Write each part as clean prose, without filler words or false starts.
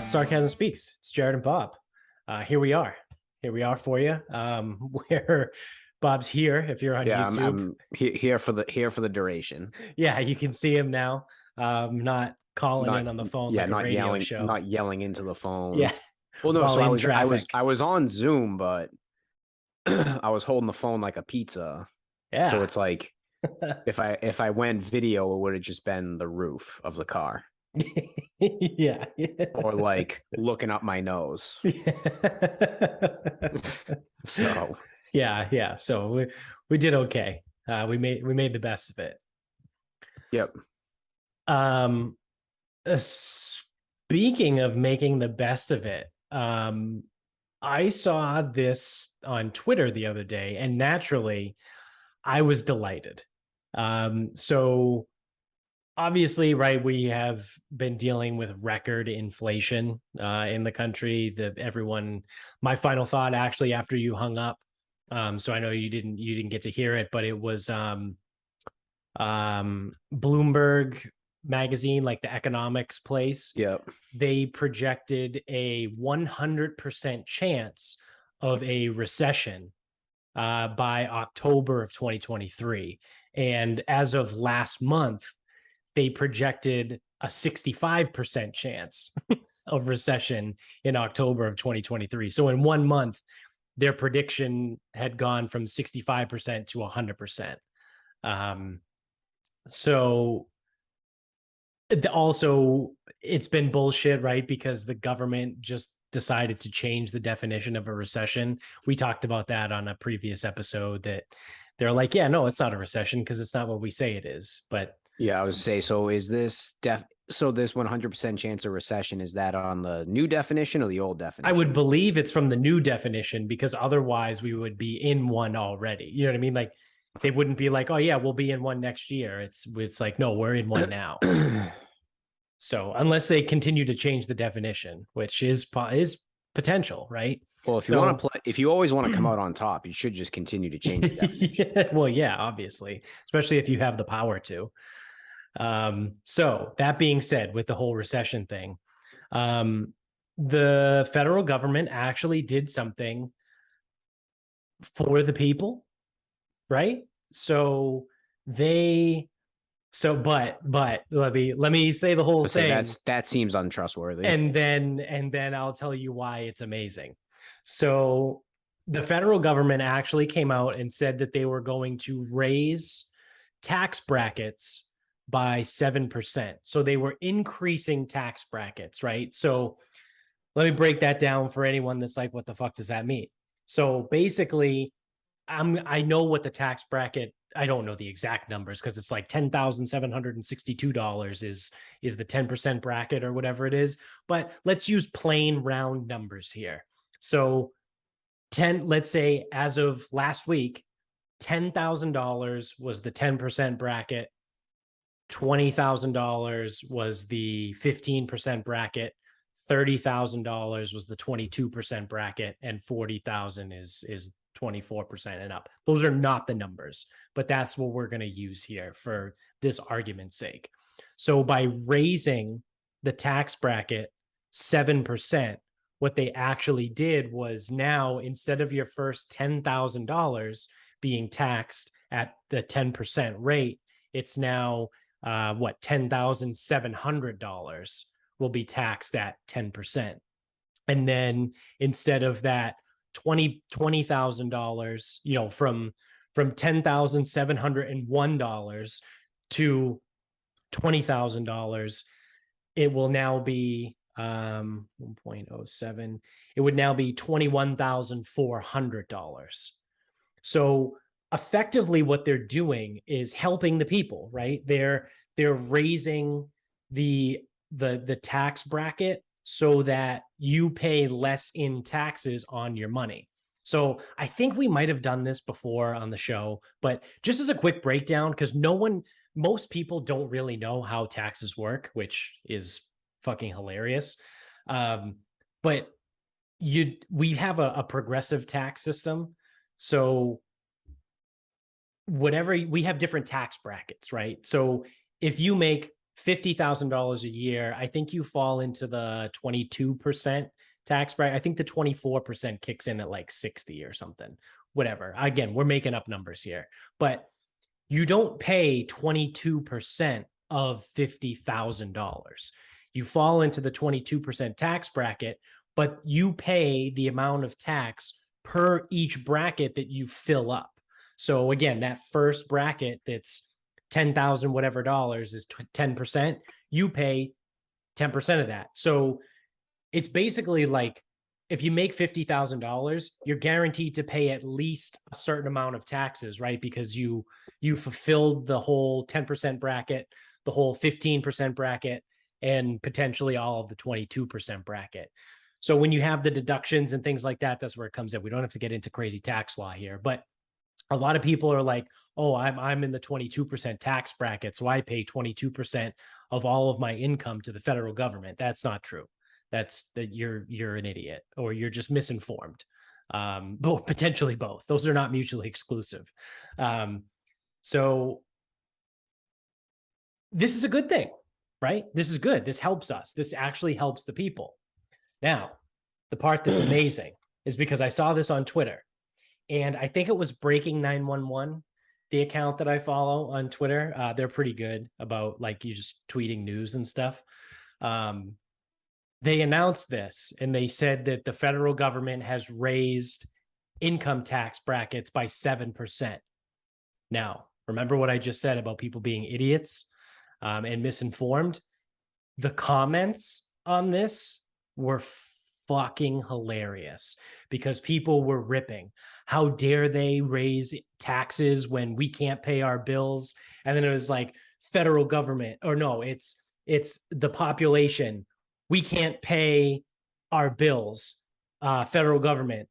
Sarcasm Speaks. It's Jared and Bob. Here we are. Here we are for you. Where Bob's here. If you're on YouTube, I'm here for the duration. Yeah, you can see him now. Not calling in on the phone like a radio show. Not yelling into the phone. Yeah. Well, no. So traffic. I was on Zoom, but I was holding the phone like a pizza. Yeah. So it's like if I went video, it would have just been the roof of the car. Yeah. Or like looking up my nose. So yeah. So we did okay. We made the best of it. Yep. Speaking of making the best of it, I saw this on Twitter the other day, and naturally, I was delighted. So obviously, right, we have been dealing with record inflation in the country. My final thought, actually, after you hung up, so I know you didn't get to hear it, but it was Bloomberg magazine, like the economics place. Yep. They projected a 100% chance of a recession by October of 2023. And as of last month, they projected a 65% chance of recession in October of 2023. So in 1 month, their prediction had gone from 65% to 100%. So also, it's been bullshit, right? Because the government just decided to change the definition of a recession. We talked about that on a previous episode, that they're like, yeah, no, it's not a recession because it's not what we say it is. But yeah, I was say, so is this this 100% chance of recession, is that on the new definition or the old definition? I would believe it's from the new definition, because otherwise we would be in one already. You know what I mean? Like, they wouldn't be like, oh yeah, we'll be in one next year. It's like, no, we're in one now. So unless they continue to change the definition, which is potential, right? Well, if you want to play, if you always want to come out on top, you should just continue to change the definition. Yeah, well, yeah, obviously, especially if you have the power to. So that being said, with the whole recession thing, the federal government actually did something for the people, right? But let me say the whole thing. That seems untrustworthy. And then I'll tell you why it's amazing. So the federal government actually came out and said that they were going to raise tax brackets by 7%. So they were increasing tax brackets, right? So let me break that down for anyone that's like, what the fuck does that mean? So basically, I know what the tax bracket, I don't know the exact numbers because it's like $10,762 is the 10% bracket or whatever it is. But let's use plain round numbers here. So let's say as of last week, $10,000 was the 10% bracket. $20,000 was the 15% bracket. $30,000 was the 22% bracket, and 40,000 is 24% and up. Those are not the numbers, but that's what we're going to use here for this argument's sake. So by raising the tax bracket 7%, what they actually did was, now instead of your first $10,000 being taxed at the 10% rate, it's now $10,700 will be taxed at 10%. And then instead of that $20,000, from $10,701 to $20,000, it will now be 1.07. It would now be $21,400. So effectively what they're doing is helping the people, right? They're raising the tax bracket so that you pay less in taxes on your money. So I think we might have done this before on the show, but just as a quick breakdown, because most people don't really know how taxes work, which is fucking hilarious. But we have a progressive tax system. So we have different tax brackets, right? So if you make $50,000 a year, I think you fall into the 22% tax bracket. I think the 24% kicks in at like 60 or something, whatever. Again, we're making up numbers here, but you don't pay 22% of $50,000. You fall into the 22% tax bracket, but you pay the amount of tax per each bracket that you fill up. So again, that first bracket that's 10,000 whatever dollars is 10%. You pay 10% of that. So it's basically like if you make $50,000, you're guaranteed to pay at least a certain amount of taxes, right? Because you fulfilled the whole 10% bracket, the whole 15% bracket, and potentially all of the 22% bracket. So when you have the deductions and things like that, that's where it comes in. We don't have to get into crazy tax law here, but a lot of people are like, oh, I'm in the 22% tax bracket, so I pay 22% of all of my income to the federal government. That's not true. That's that you're an idiot or you're just misinformed. Both, potentially both. Those are not mutually exclusive. So this is a good thing, right? This is good. This helps us. This actually helps the people. Now, the part that's amazing is because I saw this on Twitter, and I think it was Breaking 911, the account that I follow on Twitter. They're pretty good about like you just tweeting news and stuff. They announced this and they said that the federal government has raised income tax brackets by 7%. Now, remember what I just said about people being idiots and misinformed? The comments on this were fucking hilarious because people were ripping. How dare they raise taxes when we can't pay our bills? And then it was like federal government, or no, it's the population. We can't pay our bills, federal government.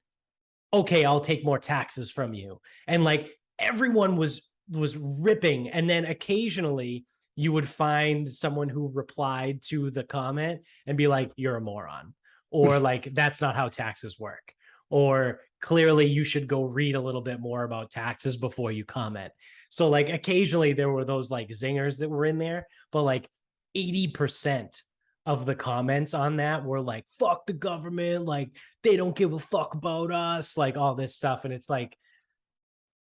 Okay, I'll take more taxes from you. And like everyone was ripping. And then occasionally you would find someone who replied to the comment and be like, you're a moron. Or like, that's not how taxes work. Or clearly you should go read a little bit more about taxes before you comment. So like occasionally there were those like zingers that were in there, but like 80% of the comments on that were like, fuck the government, like they don't give a fuck about us, like all this stuff. And it's like,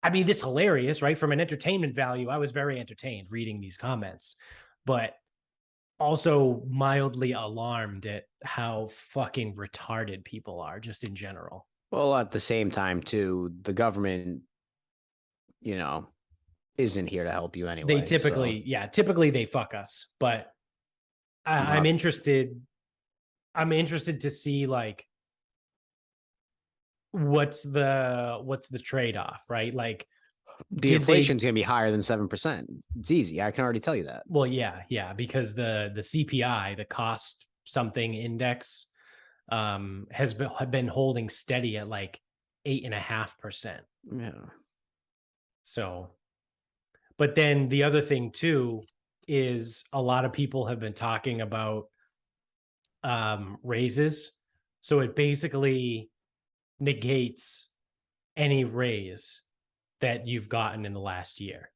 I mean, this is hilarious, right? From an entertainment value, I was very entertained reading these comments, but also mildly alarmed at how fucking retarded people are just in general. Well, at the same time, too, the government, isn't here to help you anyway. They typically they fuck us, but I'm interested to see like what's the trade-off, right? Like the inflation's going to be higher than 7%. It's easy. I can already tell you that. Well, yeah, because the CPI, the cost something index, has been holding steady at like 8.5%. Yeah. So, but then the other thing too is a lot of people have been talking about raises. So it basically negates any raise that you've gotten in the last year.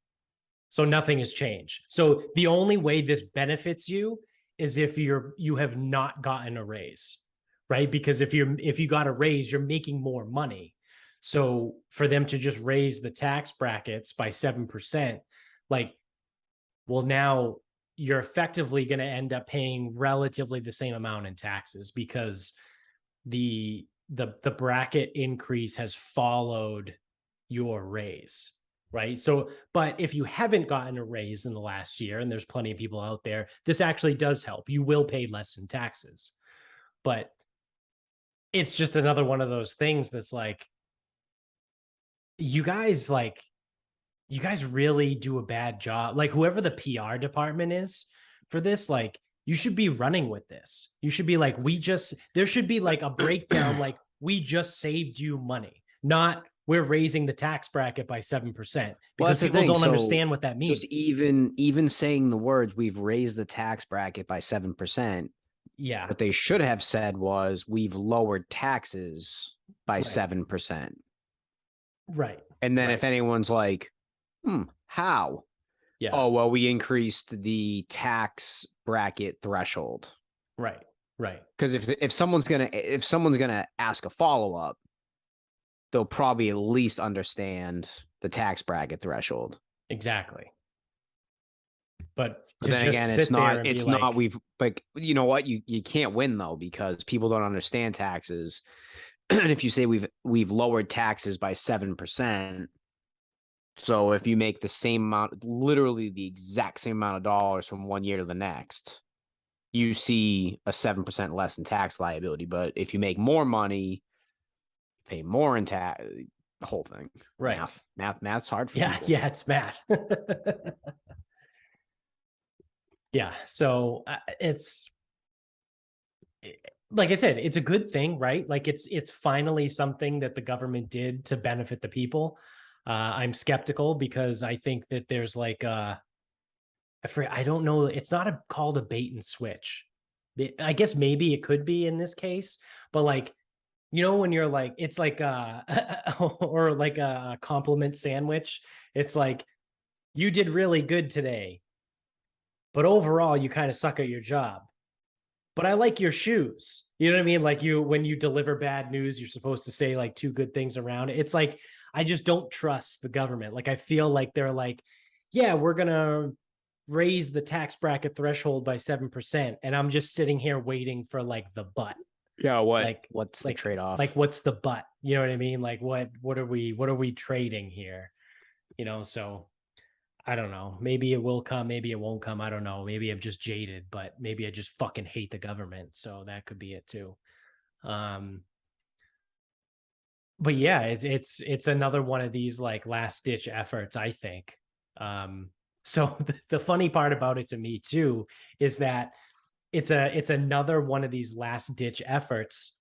So nothing has changed. So the only way this benefits you is if you have not gotten a raise, right? Because if you got a raise, you're making more money. So for them to just raise the tax brackets by 7%, like, well, now you're effectively going to end up paying relatively the same amount in taxes because the bracket increase has followed your raise, right? So, but if you haven't gotten a raise in the last year, and there's plenty of people out there, this actually does help. You will pay less in taxes, but it's just another one of those things that's like, you guys really do a bad job. Like whoever the PR department is for this, like you should be running with this. You should be like, there should be like a breakdown, like we just saved you money, not we're raising the tax bracket by 7%, because people don't understand what that means. Just even saying the words, we've raised the tax bracket by 7%. Yeah. What they should have said was we've lowered taxes by 7%. Right. And then if anyone's like, how? Yeah. Oh, well, we increased the tax bracket threshold. Right. Right. Because if someone's gonna ask a follow-up, they'll probably at least understand the tax bracket threshold. Exactly. But But to then again, just sit there and be like, we've like, you know what, you can't win though, because people don't understand taxes. And if you say we've lowered taxes by 7%, so if you make the same amount, literally the exact same amount of dollars from one year to the next, you see a 7% less in tax liability. But if you make more money, pay more in tax. The whole thing. right. Math's hard for Yeah. people. Yeah. It's math. Yeah. So it's, like I said, it's a good thing, right? Like it's finally something that the government did to benefit the people. I'm skeptical because I think that there's like I don't know, it's not called a bait and switch. I guess maybe it could be in this case, but like, you know, when you're like, it's like or like a compliment sandwich. It's like, you did really good today, but overall you kind of suck at your job. But I like your shoes. You know what I mean? Like when you deliver bad news, you're supposed to say like two good things around it. It's like, I just don't trust the government. Like, I feel like they're like, yeah, we're going to raise the tax bracket threshold by 7%. And I'm just sitting here waiting for like the but. Yeah. What's the trade-off? Like, what's the but? You know what I mean? Like, what are we trading here? You know, so I don't know. Maybe it will come. Maybe it won't come. I don't know. Maybe I'm just jaded, but maybe I just fucking hate the government. So that could be it too. But yeah, it's another one of these like last ditch efforts, I think. So the funny part about it to me too is that it's another one of these last ditch efforts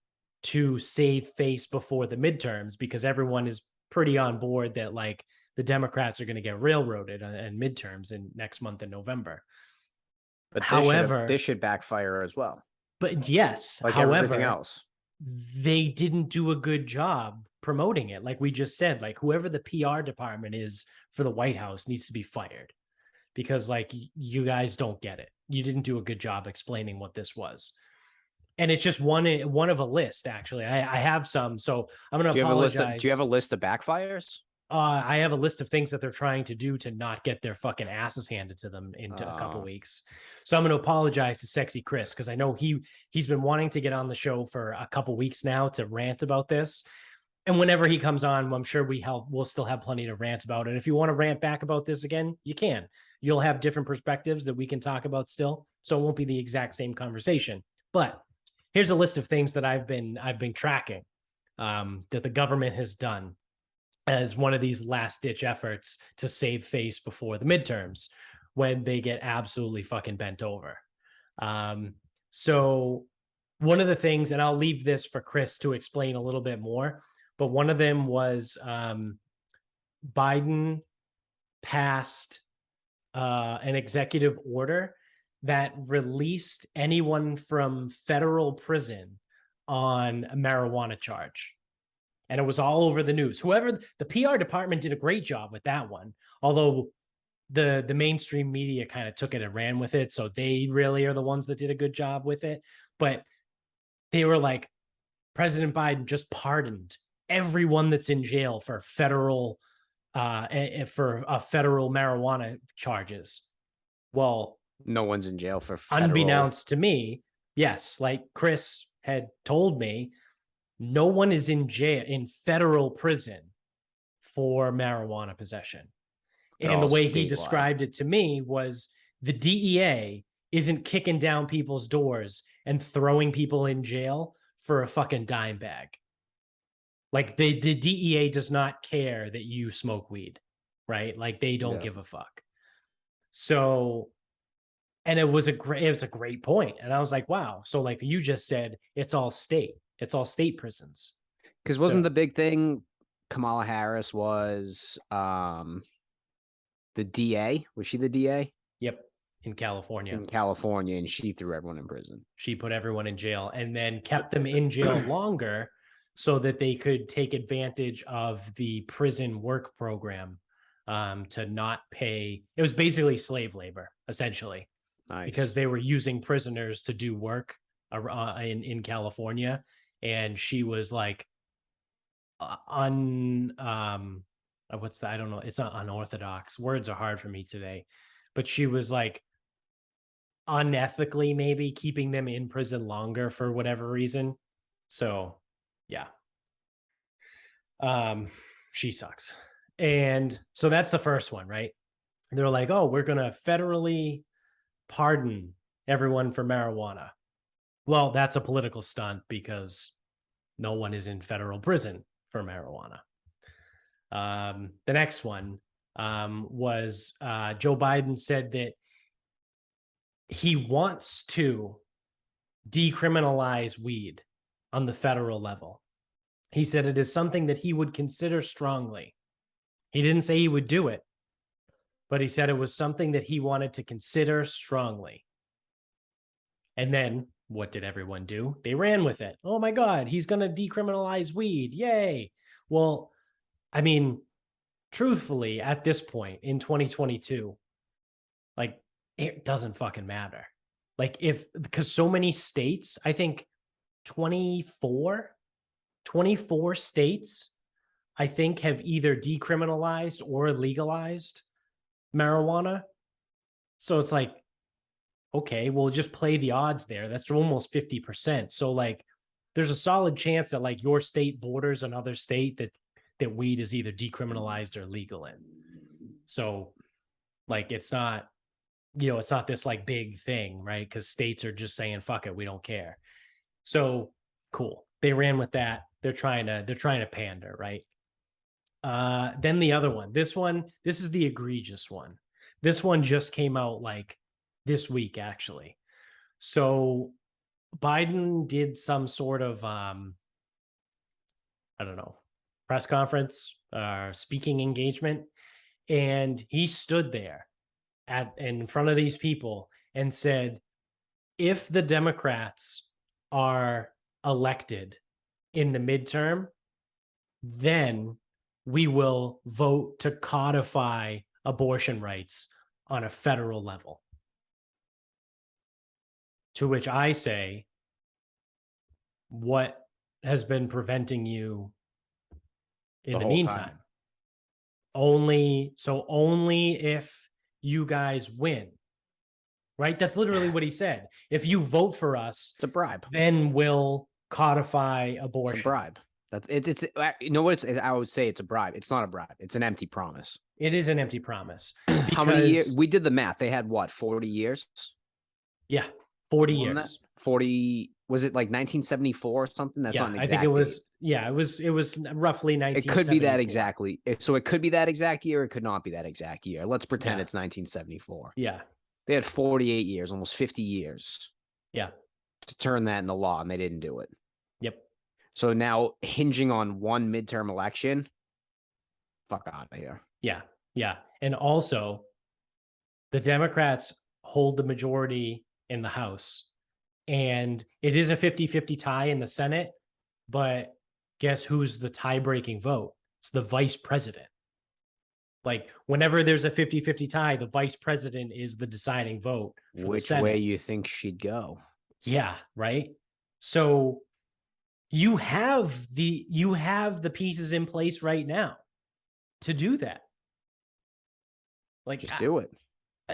to save face before the midterms, because everyone is pretty on board that like the Democrats are going to get railroaded in midterms in next month in November. But However, this should backfire as well. but yes, Like everything however, else. they didn't do a good job promoting it. Like we just said, like whoever the PR department is for the White House needs to be fired, because like you guys don't get it. You didn't do a good job explaining what this was. And it's just one of a list. Actually, I have some, so I'm going to apologize. Do you have a list of backfires? I have a list of things that they're trying to do to not get their fucking asses handed to them into a couple weeks. So I'm going to apologize to Sexy Chris, because I know he's been wanting to get on the show for a couple weeks now to rant about this. And whenever he comes on, I'm sure we'll still have plenty to rant about. And if you want to rant back about this again, you can. You'll have different perspectives that we can talk about still, so it won't be the exact same conversation. But here's a list of things that I've been tracking that the government has done as one of these last ditch efforts to save face before the midterms, when they get absolutely fucking bent over. So one of the things, and I'll leave this for Chris to explain a little bit more, but one of them was Biden passed an executive order that released anyone from federal prison on a marijuana charge. And it was all over the news. Whoever, the PR department did a great job with that one, although the mainstream media kind of took it and ran with it. So they really are the ones that did a good job with it. But they were like, President Biden just pardoned everyone that's in jail for federal marijuana charges. Well, no one's in jail for federal. Unbeknownst to me, yes, like Chris had told me, no one is in jail in federal prison for marijuana possession. And the way he described it to me was the DEA isn't kicking down people's doors and throwing people in jail for a fucking dime bag. Like the DEA does not care that you smoke weed, right? Like they don't give a fuck. So, and it was a great point. And I was like, wow. So like you just said, it's all state prisons. Because wasn't the big thing Kamala Harris was the DA? Was she the DA? Yep. In California. And she threw everyone in prison. She put everyone in jail and then kept them in jail longer so that they could take advantage of the prison work program to not pay. It was basically slave labor, essentially, Nice. because they were using prisoners to do work in California, and she was like what's that? I don't know. It's not unorthodox. Words are hard for me today, but she was like unethically maybe keeping them in prison longer for whatever reason. So yeah. She sucks. And so that's the first one, right? They're like, oh, we're gonna federally pardon everyone for marijuana. Well, that's a political stunt because no one is in federal prison for marijuana. The next one was Joe Biden said that he wants to decriminalize weed on the federal level. He said it is something that he would consider strongly. He didn't say he would do it, but he said it was something that he wanted to consider strongly. And then what did everyone do? They ran with it. Oh my God, he's going to decriminalize weed. Yay. Well, I mean, truthfully, at this point in 2022, like, it doesn't fucking matter. Like, because so many states, I think 24 states, I think, have either decriminalized or legalized marijuana. So it's like, okay, we'll just play the odds there. That's almost 50%. So like, there's a solid chance that like your state borders another state that weed is either decriminalized or legal in. So like, it's not, it's not this like big thing, right? Because states are just saying, fuck it, we don't care. So cool. They ran with that. They're trying to pander, right? Then the other one, this is the egregious one. This one just came out like this week, actually. So Biden did some sort of, I don't know, press conference, speaking engagement. And he stood there in front of these people and said, if the Democrats are elected in the midterm, then we will vote to codify abortion rights on a federal level. To which I say, what has been preventing you in the meantime? Only if you guys win, right? That's literally what he said. If you vote for us, it's a bribe. Then we'll codify abortion. It's a bribe. It's you know what I would say it's a bribe. It's not a bribe. It's an empty promise. It is an empty promise. How many years? We did the math. They had what, 40 years? Yeah, 40 years. 40. Was it like 1974 or something? That's not an exact I think it was. Date. Yeah, it was roughly 1974. It could be that exactly. So it could be that exact year. It could not be that exact year. Let's pretend it's 1974. Yeah. They had 48 years, almost 50 years. Yeah. To turn that into law, and they didn't do it. Yep. So now hinging on one midterm election, fuck out of here. Yeah. Yeah. And also, the Democrats hold the majority in the House. And it is a 50-50 tie in the Senate, but guess who's the tie-breaking vote? It's the vice president. Like, whenever there's a 50-50 tie, the vice president is the deciding vote for Which the Senate. way you think she'd go? Yeah, right? So you have the pieces in place right now to do that. Like, just do it.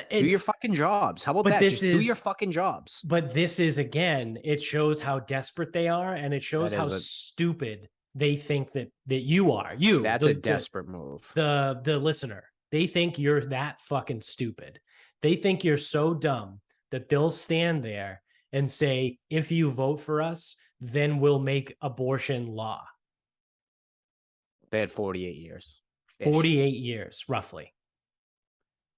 Do your fucking jobs. How about that? Just do your fucking jobs. But this is, again, it shows how desperate they are, and it shows how stupid they think that you are. That's a desperate move. The listener, they think you're that fucking stupid. They think you're so dumb that they'll stand there and say, if you vote for us, then we'll make abortion law. They had 48 years. 48 years, roughly.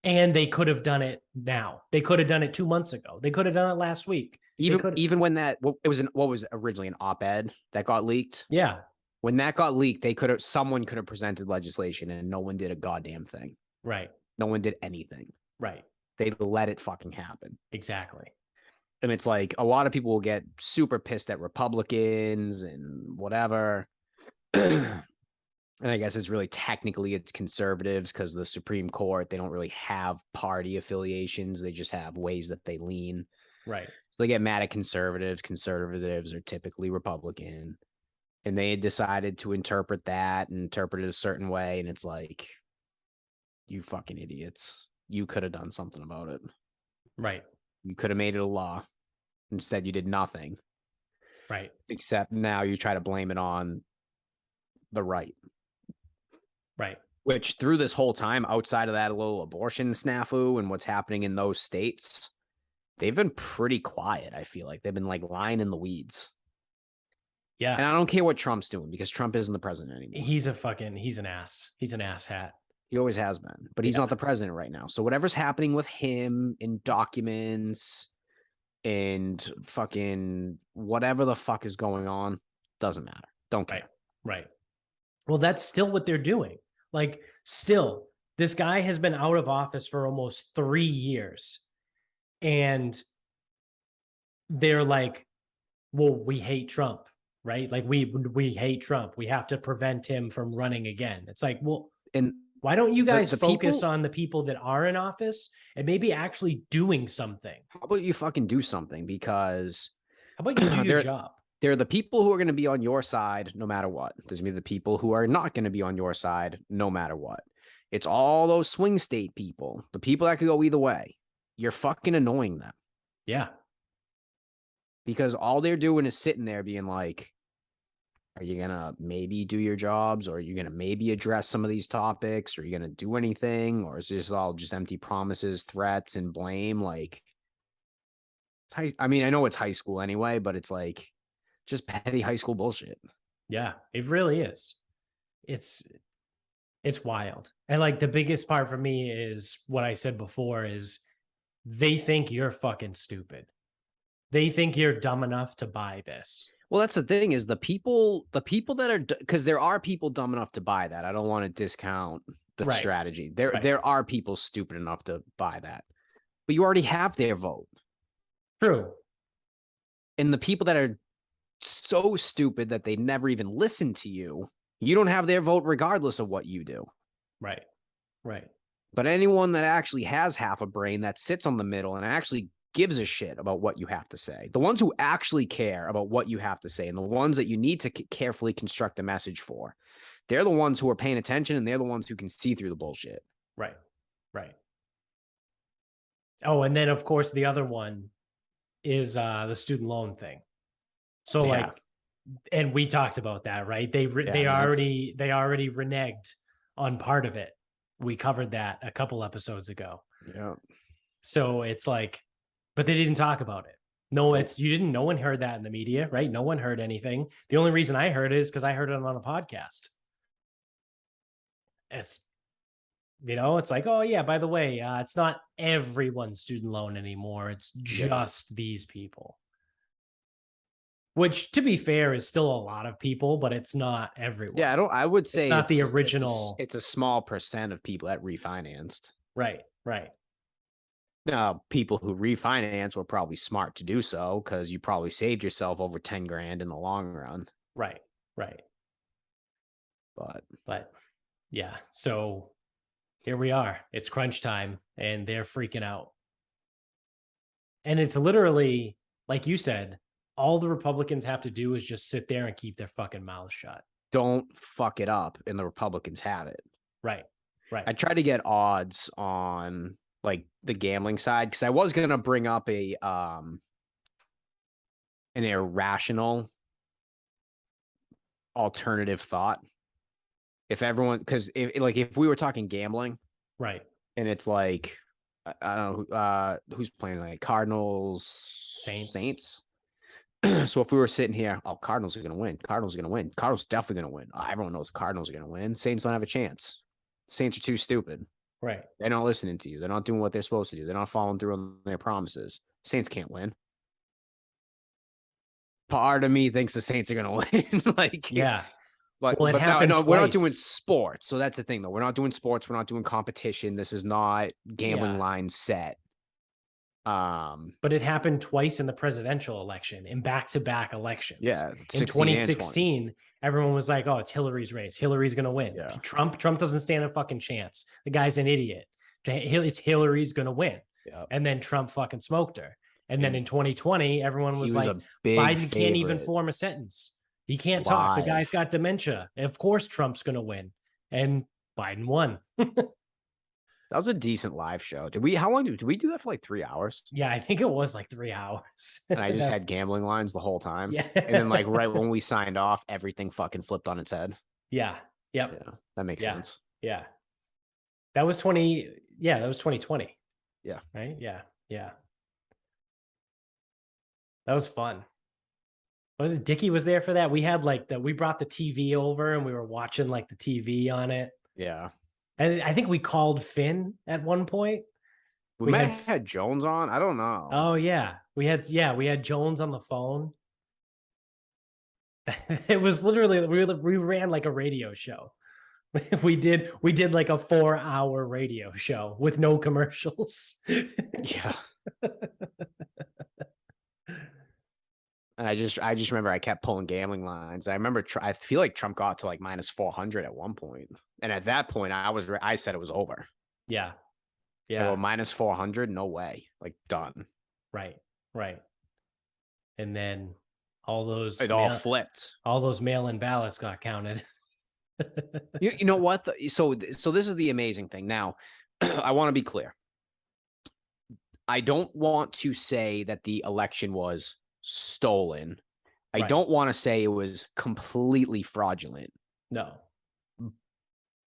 And they could have done it now. They could have done it 2 months ago. They could have done it last week. Even when what was originally an op-ed that got leaked. Yeah. When that got leaked, someone could have presented legislation and no one did a goddamn thing. Right. No one did anything. Right. They let it fucking happen. Exactly. And it's like a lot of people will get super pissed at Republicans and whatever. And I guess it's really technically it's conservatives because the Supreme Court, they don't really have party affiliations. They just have ways that they lean. Right. So they get mad at conservatives. Conservatives are typically Republican. And they decided to interpret that and interpret it a certain way. And it's like, you fucking idiots. You could have done something about it. Right. You could have made it a law. Instead, you did nothing. Right. Except now you try to blame it on the right. Right. Which through this whole time, outside of that little abortion snafu and what's happening in those states, they've been pretty quiet. I feel like they've been like lying in the weeds. Yeah. And I don't care what Trump's doing because Trump isn't the president anymore. He's an ass. He's an ass hat. He always has been, but he's not the president right now. So whatever's happening with him in documents and fucking whatever the fuck is going on, doesn't matter. Don't care. Right. Well, that's still what they're doing. Like, still, this guy has been out of office for almost 3 years. And they're like, well, we hate Trump, right? Like, we hate Trump. We have to prevent him from running again. It's like, well, And why don't you guys the focus people, on the people that are in office and maybe actually doing something? how about you fucking do something? Because How about you do your job? there are the people who are going to be on your side no matter what. There's going to be the people who are not going to be on your side no matter what. It's all those swing state people, the people that could go either way. You're fucking annoying them. Yeah. Because all they're doing is sitting there being like, are you going to maybe do your jobs? Or are you going to maybe address some of these topics? Or are you going to do anything? Or is this all just empty promises, threats, and blame? Like, I mean, I know it's high school anyway, but it's like just petty high school bullshit. Yeah, it really is. It's wild. And like the biggest part for me is what I said before is they think you're fucking stupid. They think you're dumb enough to buy this. Well, that's the thing is the people that are, because there are people dumb enough to buy that. I don't want to discount the strategy. There are people stupid enough to buy that, but you already have their vote. True. And the people that are so stupid that they never even listen to you, you don't have their vote regardless of what you do. Right. Right. But anyone that actually has half a brain that sits on the middle and actually gives a shit about what you have to say, the ones who actually care about what you have to say and the ones that you need to carefully construct a message for, they're the ones who are paying attention and they're the ones who can see through the bullshit. Right. Right. Oh, and then of course the other one is the student loan thing. So like, and we talked about that, right? They already reneged on part of it. We covered that a couple episodes ago. Yeah. So it's like, but they didn't talk about it. No, no one heard that in the media, right? No one heard anything. The only reason I heard it is because I heard it on a podcast. It's, it's like, oh yeah, by the way, it's not everyone's student loan anymore. It's just these people. Which, to be fair, is still a lot of people, but it's not everyone. Yeah, I would say it's not the original. It's a small percent of people that refinanced. Right, right. Now, people who refinance were probably smart to do so because you probably saved yourself over 10 grand in the long run. Right, right. But yeah, so here we are. It's crunch time and they're freaking out. And it's literally, like you said, all the Republicans have to do is just sit there and keep their fucking mouths shut. Don't fuck it up, and the Republicans have it. Right, right. I try to get odds on like the gambling side because I was gonna bring up an irrational alternative thought. If everyone, because if we were talking gambling, right, and it's like I don't know who's playing, like Cardinals, Saints. So if we were sitting here, Cardinals are going to win. Cardinals are going to win. Cardinals definitely going to win. Everyone knows Cardinals are going to win. Saints don't have a chance. Saints are too stupid. Right. They're not listening to you. They're not doing what they're supposed to do. They're not following through on their promises. Saints can't win. Part of me thinks the Saints are going to win. Yeah. But we're not doing sports. So that's the thing, though. We're not doing sports. We're not doing competition. This is not gambling line set. But it happened twice in the presidential election, in back-to-back elections. Yeah, In 16 and 20. 2016, everyone was like, "Oh, it's Hillary's race. Hillary's going to win." Yeah. Trump doesn't stand a fucking chance. The guy's an idiot. It's Hillary's going to win. Yeah. And then Trump fucking smoked her. And then in 2020, everyone was like, a big Biden can't even favorite. form a sentence. He can't talk. The guy's Live. got dementia. And of course, Trump's going to win. And Biden won. That was a decent live show. How long did we do that for, like 3 hours? Yeah, I think it was like 3 hours. And I just had gambling lines the whole time. Yeah. And then like right when we signed off, everything fucking flipped on its head. Yeah. Yep. Yeah. That makes sense. Yeah. That was 2020. Yeah. Right? Yeah. Yeah. That was fun. Was it Dickie was there for that? We had like we brought the TV over and we were watching like the TV on it. Yeah. And I think we called Finn at one point. We might have had Jones on. I don't know. Oh yeah. We had Jones on the phone. It was literally we ran like a radio show. We did like a 4-hour radio show with no commercials. Yeah. And I just remember I kept pulling gambling lines. I remember I feel like Trump got to like minus 400 at one point. And at that point I said it was over. Yeah. Yeah. Well, minus 400, no way. Like done. Right. And then all those all flipped. All those mail-in ballots got counted. You know what? So this is the amazing thing. Now, I want to be clear. I don't want to say that the election was stolen. I don't want to say it was completely fraudulent. No.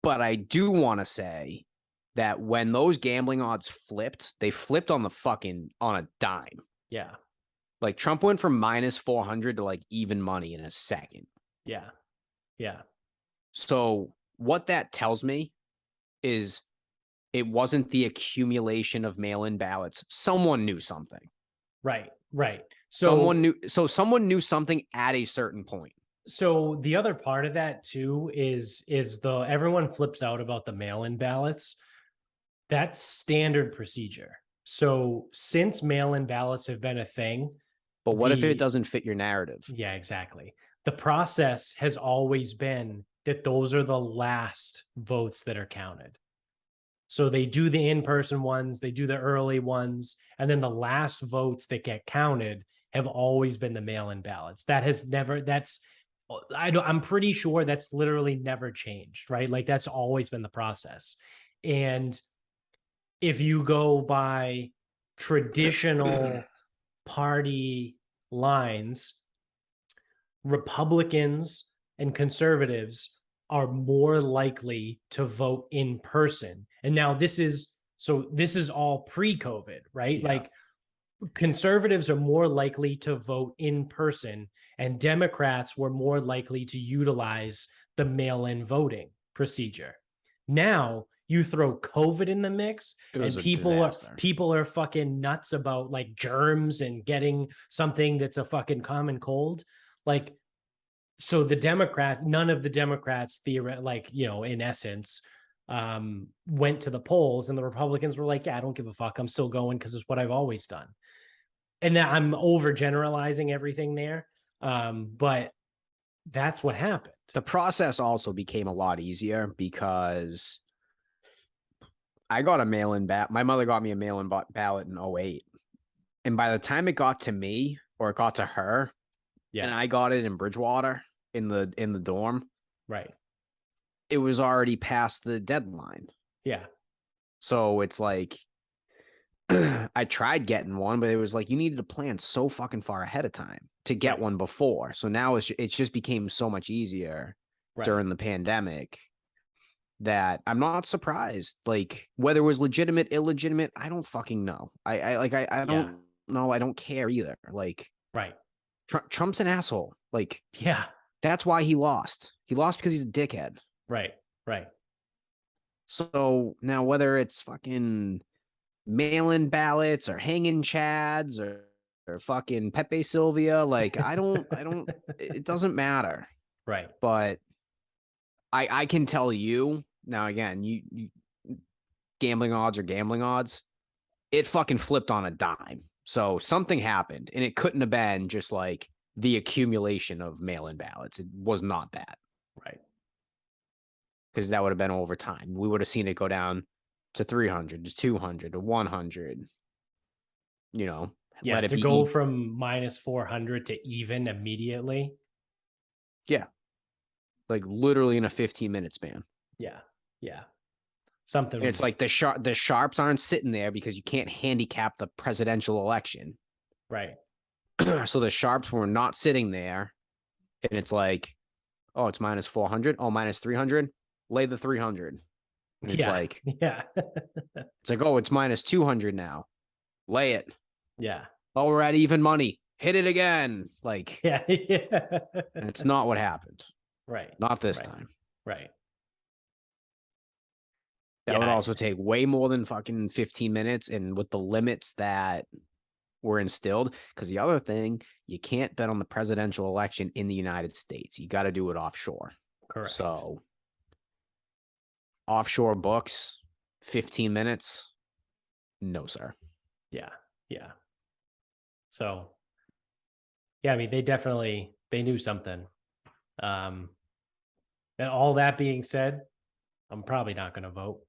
But I do want to say that when those gambling odds flipped, they flipped on a dime. Yeah. Like Trump went from minus 400 to like even money in a second. Yeah. Yeah. So what that tells me is it wasn't the accumulation of mail-in ballots. Someone knew something. Right. So someone knew something at a certain point. So the other part of that too is everyone flips out about the mail-in ballots. That's standard procedure. So since mail-in ballots have been a thing. But what if it doesn't fit your narrative? Yeah, exactly. The process has always been that those are the last votes that are counted. So they do the in-person ones, they do the early ones, and then the last votes that get counted have always been the mail-in ballots. I'm pretty sure that's literally never changed, right? Like that's always been the process. And if you go by traditional party lines, Republicans and conservatives are more likely to vote in person. And now this is all pre-COVID, right? Yeah. Like conservatives are more likely to vote in person and Democrats were more likely to utilize the mail-in voting procedure. Now you throw COVID in the mix and people are fucking nuts about like germs and getting something that's a fucking common cold. Like, so the Democrats, none of the Democrats, in essence, went to the polls, and the Republicans were like, yeah, I don't give a fuck. I'm still going because it's what I've always done. And that I'm overgeneralizing everything there. But that's what happened. The process also became a lot easier because I got a mail-in ballot. My mother got me a mail-in ballot in 2008. And by the time it got to me, or it got to her, and I got it in Bridgewater in the dorm, right, it was already past the deadline. Yeah. So it's like I tried getting one, but it was like you needed to plan so fucking far ahead of time to get one before. So now it just became so much easier during the pandemic that I'm not surprised. Like whether it was legitimate, illegitimate, I don't fucking know. I don't know. I don't care either. Like Trump's an asshole. Like that's why he lost. He lost because he's a dickhead. Right. So now whether it's fucking mail-in ballots or hanging chads or fucking Pepe Sylvia, like I don't it doesn't matter. Right. But I can tell you now, again, you gambling odds are gambling odds. it fucking flipped on a dime. So something happened, and it couldn't have been just like the accumulation of mail-in ballots. It was not that. Right. Because that would have been over time. We would have seen it go down to 300, to 200, to 100. You know, Yeah, let it to be. go from minus 400 to even immediately. Yeah. Like literally in a 15-minute span. Yeah. Yeah. Something. And it's like the sharps aren't sitting there because you can't handicap the presidential election. Right. So the sharps were not sitting there. And it's like, oh, it's minus 400. Oh, minus 300. Lay the 300. And it's like, yeah. it's like, oh, it's minus 200 now. Lay it. Yeah. Oh, we're at even money. Hit it again. Like, Yeah. and it's not what happened. Right. Not this time. Right. That would also take way more than fucking 15 minutes. And with the limits that were instilled, because the other thing, you can't bet on the presidential election in the United States. You got to do it offshore. Correct. So offshore books, 15 minutes. No, sir. Yeah. Yeah. So, yeah, I mean, they knew something. And all that being said, I'm probably not going to vote.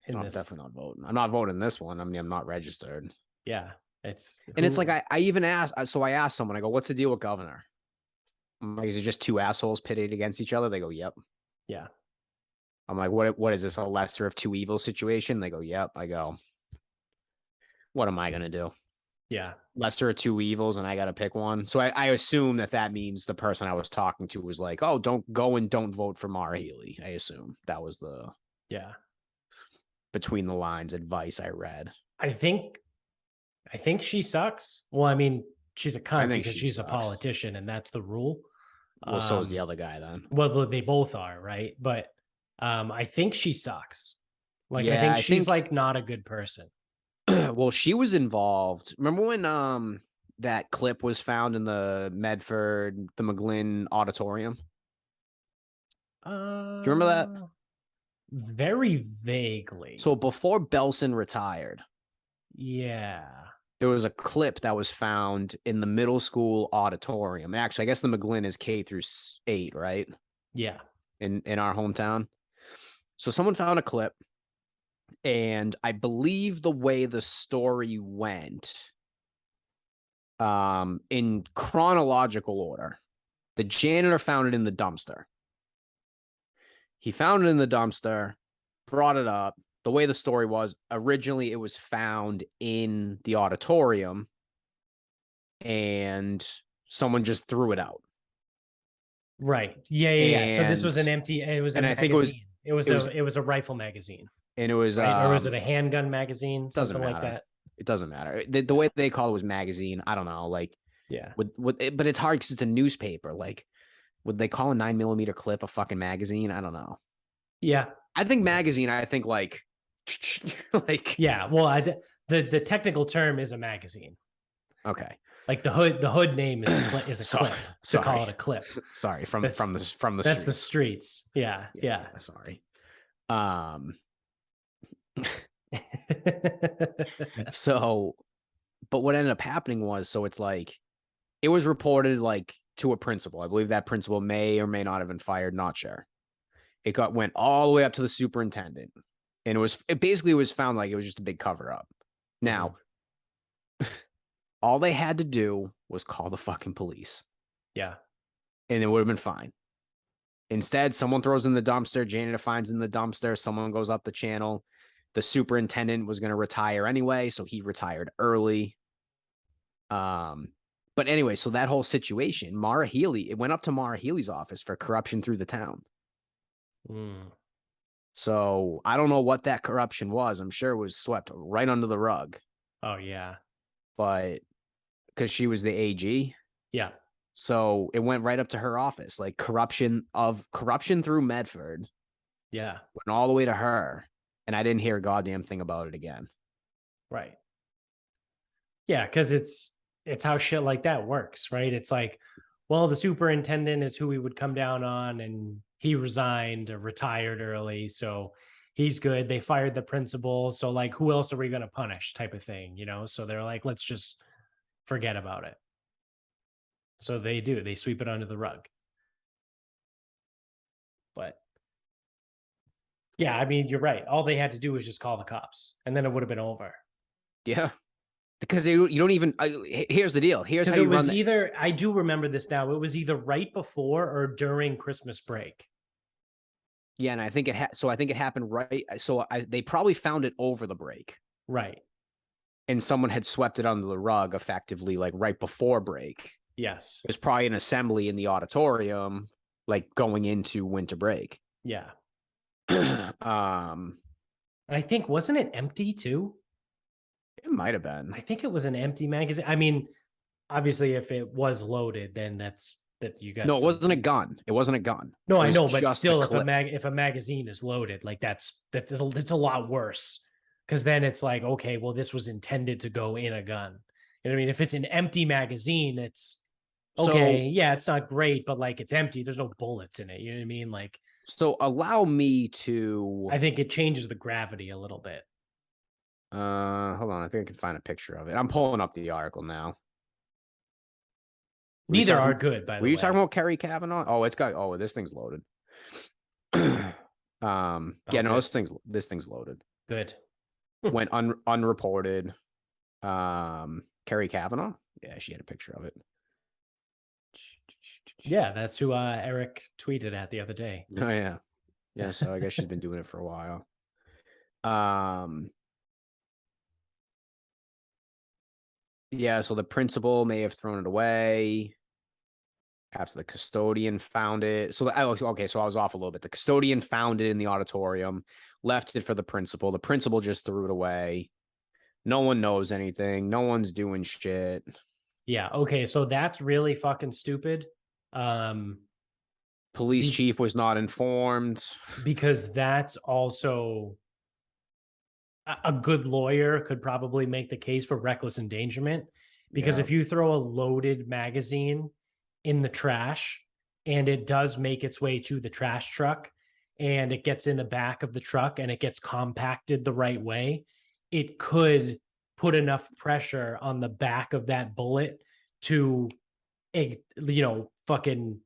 I'm definitely not voting. I'm not voting this one. I mean, I'm not registered. Yeah. It's like, I even asked, so I asked someone, I go, what's the deal with governor? I'm like, is it just two assholes pitted against each other? They go, yep. Yeah. I'm like, what is this, a lesser of two evils situation? They go, yep. I go, what am I going to do? Yeah. Lesser of two evils, and I got to pick one. So I assume that means the person I was talking to was like, oh, don't go and don't vote for Mara Healey. I assume that was the between the lines advice I read. I think she sucks. Well, I mean, she's a cunt because she's sucks. A politician, and that's the rule. Well, so is the other guy then. Well, they both are, right? But I think she sucks. Like, yeah, I think she's like not a good person. Well, she was involved. Remember when that clip was found in the Medford, the McGlynn auditorium? Do you remember that? Very vaguely. So before Belson retired, there was a clip that was found in the middle school auditorium. Actually, I guess the McGlynn is K-8, right? Yeah. In our hometown. So someone found a clip, and I believe the way the story went, in chronological order, the janitor found it in the dumpster. He found it in the dumpster, brought it up. The way the story was, originally it was found in the auditorium, and someone just threw it out. Right. Yeah. So this was an empty. It was. And I think it was a rifle magazine. And it was, right? Or was it a handgun magazine? Something like that. It doesn't matter. The way they call it was magazine. I don't know. Like, yeah. But it's hard because it's a newspaper. Like, would they call a 9mm clip a fucking magazine? I don't know. Yeah. I think magazine. I think like yeah. Well, the technical term is a magazine. Okay. Like the hood name is a clip. To call it a clip. Sorry, from the that's streets. The streets. Yeah. Sorry. So, but what ended up happening was, so it's like, it was reported like to a principal. I believe that principal may or may not have been fired. Not sure. It went all the way up to the superintendent, and it basically was found like it was just a big cover up. Now, all they had to do was call the fucking police. Yeah. And it would have been fine. Instead, someone throws in the dumpster, janitor finds in the dumpster, someone goes up the channel. The superintendent was going to retire anyway, so he retired early. But anyway, so that whole situation, Mara Healey, it went up to Mara Healey's office for corruption through the town. So I don't know what that corruption was. I'm sure it was swept right under the rug. Oh, yeah. But because she was the AG. Yeah. So it went right up to her office, like corruption through Medford. Yeah. Went all the way to her. And I didn't hear a goddamn thing about it again. Right. Yeah, because it's how shit like that works, right? It's like, well, the superintendent is who we would come down on, and he resigned or retired early. So he's good. They fired the principal. So like, who else are we going to punish type of thing, So they're like, let's just forget about it. So they sweep it under the rug. But yeah, I mean, you're right. All they had to do was just call the cops and then it would have been over. Yeah. Because you don't even. Here's the deal. Here's how Because it you was run. either, I do remember this now, it was either right before or during Christmas break. Yeah, and I think so I think it happened right. So they probably found it over the break. Right. And someone had swept it under the rug effectively, like right before break. Yes. It was probably an assembly in the auditorium, like going into winter break. Yeah. And I think, wasn't it empty too? it might have been. I think it was an empty magazine. I mean, obviously, if it was loaded, then that you got. No, it wasn't a gun. It wasn't a gun. No, It I was know, but just still, a if clip. if a magazine is loaded, like it's a lot worse because then it's like, okay, well, this was intended to go in a gun. You know what I mean? If it's an empty magazine, it's okay. Yeah, it's not great, but like it's empty. There's no bullets in it. You know what I mean? Like, So allow me to. I think it changes the gravity a little bit. Hold on. I think I can find a picture of it. I'm pulling up the article now. Neither are good, by the way. Were you talking about Kerry Kavanaugh? Oh, it's got. Oh, this thing's loaded. Yeah, no, good. this thing's loaded. Good. Went unreported. Kerry Kavanaugh. Yeah, she had a picture of it. Yeah, that's who Eric tweeted at the other day. Oh yeah, yeah. So I guess she's been doing it for a while. Yeah. So the principal may have thrown it away after the custodian found it. So okay, so I was off a little bit. The custodian found it in the auditorium, left it for the principal. The principal just threw it away. No one knows anything. No one's doing shit. Yeah. Okay. So that's really fucking stupid. Police chief was not informed. Because that's also a good lawyer could probably make the case for reckless endangerment. Because if you throw a loaded magazine in the trash and it does make its way to the trash truck and it gets in the back of the truck and it gets compacted the right way, it could put enough pressure on the back of that bullet to, fucking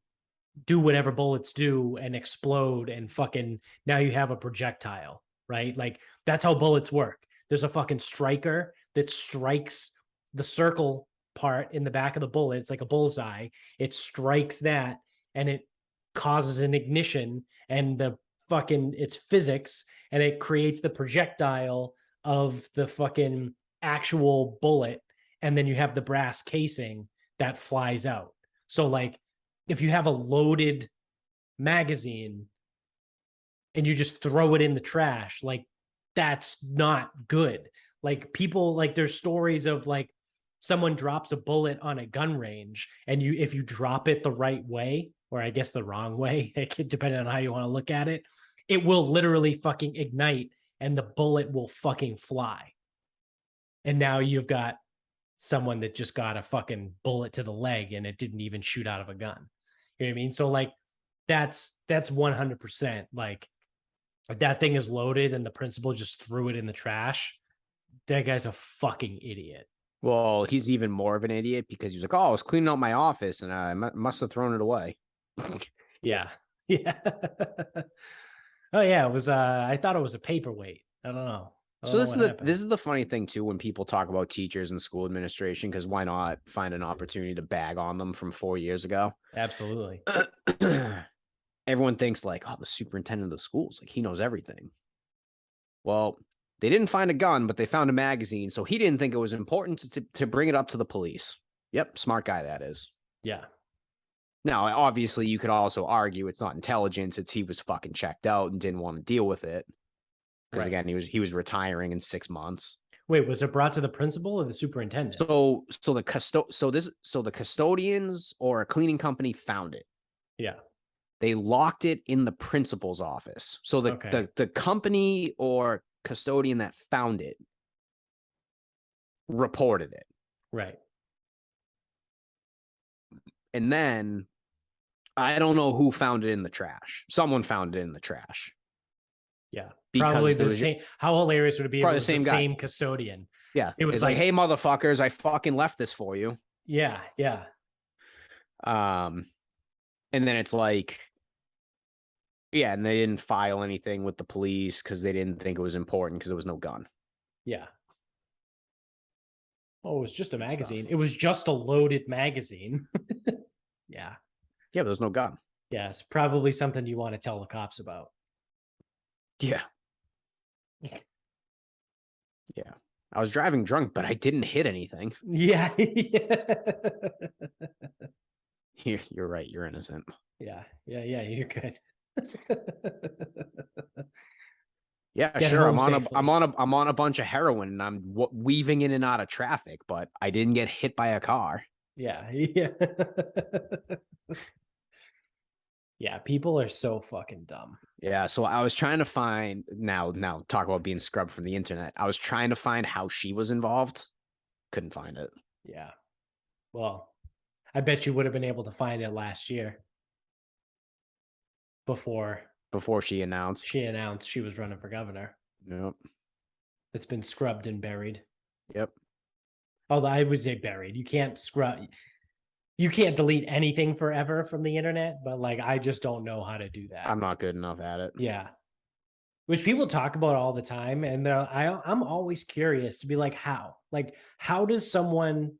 do whatever bullets do and explode and fucking now you have a projectile, right? Like that's how bullets work. There's a fucking striker that strikes the circle part in the back of the bullet. It's like a bullseye. It strikes that and it causes an ignition and it's physics and it creates the projectile of the fucking actual bullet. And then you have the brass casing that flies out. So like if you have a loaded magazine and you just throw it in the trash, like that's not good. Like people, like there's stories of like someone drops a bullet on a gun range and if you drop it the right way, or I guess the wrong way, depending on how you want to look at it, it will literally fucking ignite and the bullet will fucking fly. And now you've got someone that just got a fucking bullet to the leg and it didn't even shoot out of a gun. You know what I mean? So like that's 100% like if that thing is loaded and the principal just threw it in the trash, that guy's a fucking idiot. Well, he's even more of an idiot because he's like, oh, I was cleaning out my office and I must have thrown it away. Yeah. Yeah. Oh yeah, it was I thought it was a paperweight. I don't know. So this is the funny thing too when people talk about teachers and school administration, because why not find an opportunity to bag on them from 4 years ago? Absolutely. Everyone thinks like, oh, the superintendent of the schools, like he knows everything. Well, they didn't find a gun, but they found a magazine, so he didn't think it was important to bring it up to the police. Yep, smart guy that is. Yeah. Now, obviously, you could also argue it's not intelligence; it's he was fucking checked out and didn't want to deal with it. Because again, he was retiring in 6 months. Wait, was it brought to the principal or the superintendent? So the custodians or a cleaning company found it. Yeah. They locked it in the principal's office. So the company or custodian that found it reported it. Right. And then I don't know who found it in the trash. Someone found it in the trash. Yeah. Because Probably there the was same. How hilarious would it be if it probably the was the same guy. same custodian? Yeah. It was It's like, like, hey, motherfuckers, I fucking left this for you. yeah, yeah, Um, and then it's like, yeah, and they didn't file anything with the police because they didn't think it was important because there was no gun. yeah. Oh, it was just a Good magazine. stuff. It was just a loaded magazine. Yeah. Yeah, but there was no gun. Yeah. It's probably something you want to tell the cops about. Yeah. Yeah. I was driving drunk, but I didn't hit anything. Yeah. You're right. You're innocent. Yeah. Yeah. Yeah. You're good. Yeah, Get sure. home safely. I'm on a bunch of heroin and I'm weaving in and out of traffic, but I didn't get hit by a car. Yeah. Yeah. Yeah. People are so fucking dumb. Yeah, so I was trying to find now talk about being scrubbed from the internet. I was trying to find how she was involved. Couldn't find it. Yeah. Well, I bet you would have been able to find it last year before She announced. she announced she was running for governor. Yep. It's been scrubbed and buried. Yep. Although I would say buried. You can't scrub. You can't delete anything forever from the internet, but like I just don't know how to do that. I'm not good enough at it. Yeah. Which people talk about all the time. And I'm always curious to be like, how? Like, how does someone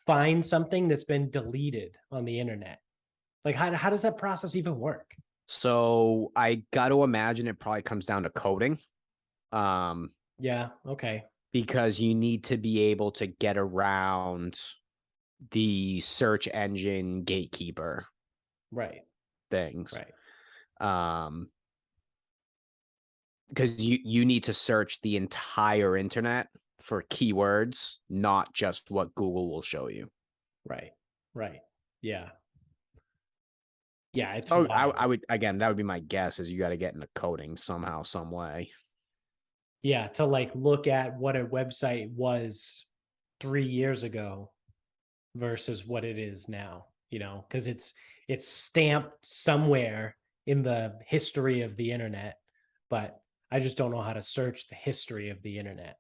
find something that's been deleted on the internet? Like, how does that process even work? So I got to imagine it probably comes down to coding. Yeah. Okay. Because you need to be able to get around the search engine gatekeeper Right. things. Right. Because you need to search the entire internet for keywords, not just what Google will show you. Right. Right. Yeah. Yeah. It's So wild. I would, again, that would be my guess, is you got to get into coding somehow, some way. Yeah. To like look at what a website was 3 years ago versus what it is now, because it's stamped somewhere in the history of the internet, but I just don't know how to search the history of the internet.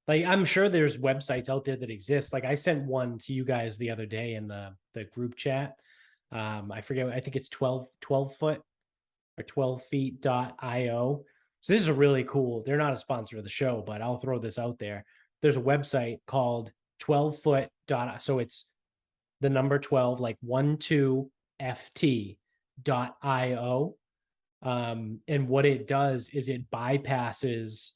Like I'm sure there's websites out there that exist. Like I sent one to you guys the other day in the group chat. I forget, I think it's 12 foot or 12 feet.io. So this is a really cool, they're not a sponsor of the show, but I'll throw this out there. There's a website called 12 foot. So it's the number 12, like 12ft.io. And what it does is it bypasses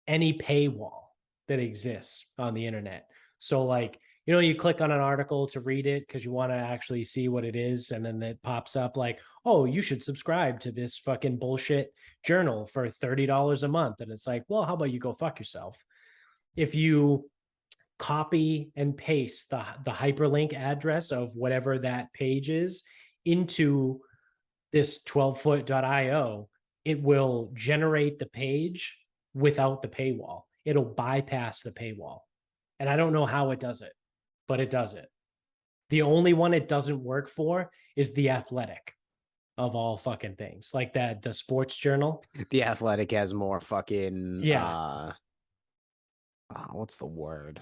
any paywall that exists on the internet. So like, you click on an article to read it because you want to actually see what it is. And then it pops up like, oh, you should subscribe to this fucking bullshit journal for $30 a month. And it's like, well, how about you go fuck yourself? If you copy and paste the hyperlink address of whatever that page is into this 12foot.io, it will generate the page without the paywall. It'll bypass the paywall. And I don't know how it does it, but it does it. The only one it doesn't work for is The Athletic, of all fucking things. Like that, the sports journal. The Athletic has more fucking, yeah. What's the word?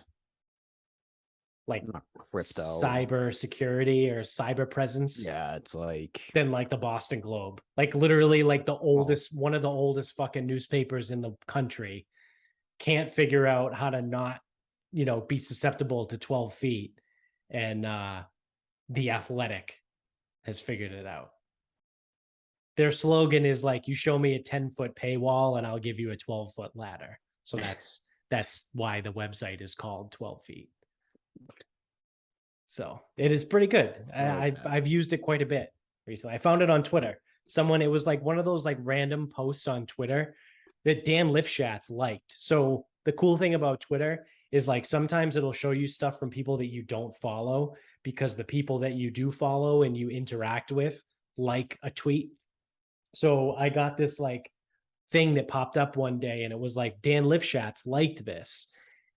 Like not crypto, cyber security or cyber presence. Yeah, it's like than like the Boston Globe. Like literally like the oldest, one of the oldest fucking newspapers in the country can't figure out how to not, be susceptible to 12 feet. And The Athletic has figured it out. Their slogan is like, you show me a 10-foot paywall and I'll give you a 12-foot ladder. So that's why the website is called 12 feet. So it is pretty good. I've used it quite a bit recently. I found it on Twitter. It was like one of those like random posts on Twitter that Dan Lifshatz liked. So the cool thing about Twitter is like sometimes it'll show you stuff from people that you don't follow because the people that you do follow and you interact with like a tweet. So I got this like thing that popped up one day and it was like Dan Lifshatz liked this.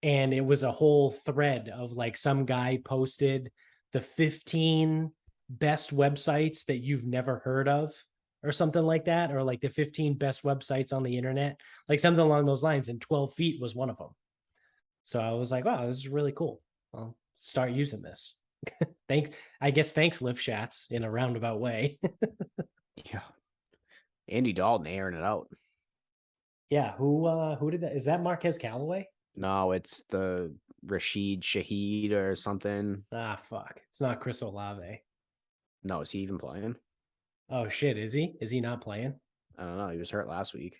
And it was a whole thread of like some guy posted the 15 best websites that you've never heard of or something like that, or like the 15 best websites on the internet, like something along those lines. And 12 feet was one of them. So I was like, wow, this is really cool. I'll start using this. Thanks, Lift Shats in a roundabout way. Yeah. Andy Dalton airing it out. Yeah, who did that? Is that Marquez Callaway? No, it's the Rashid Shaheed or something. Ah, fuck. It's not Chris Olave. No, is he even playing? Oh shit, is he? Is he not playing? I don't know. He was hurt last week.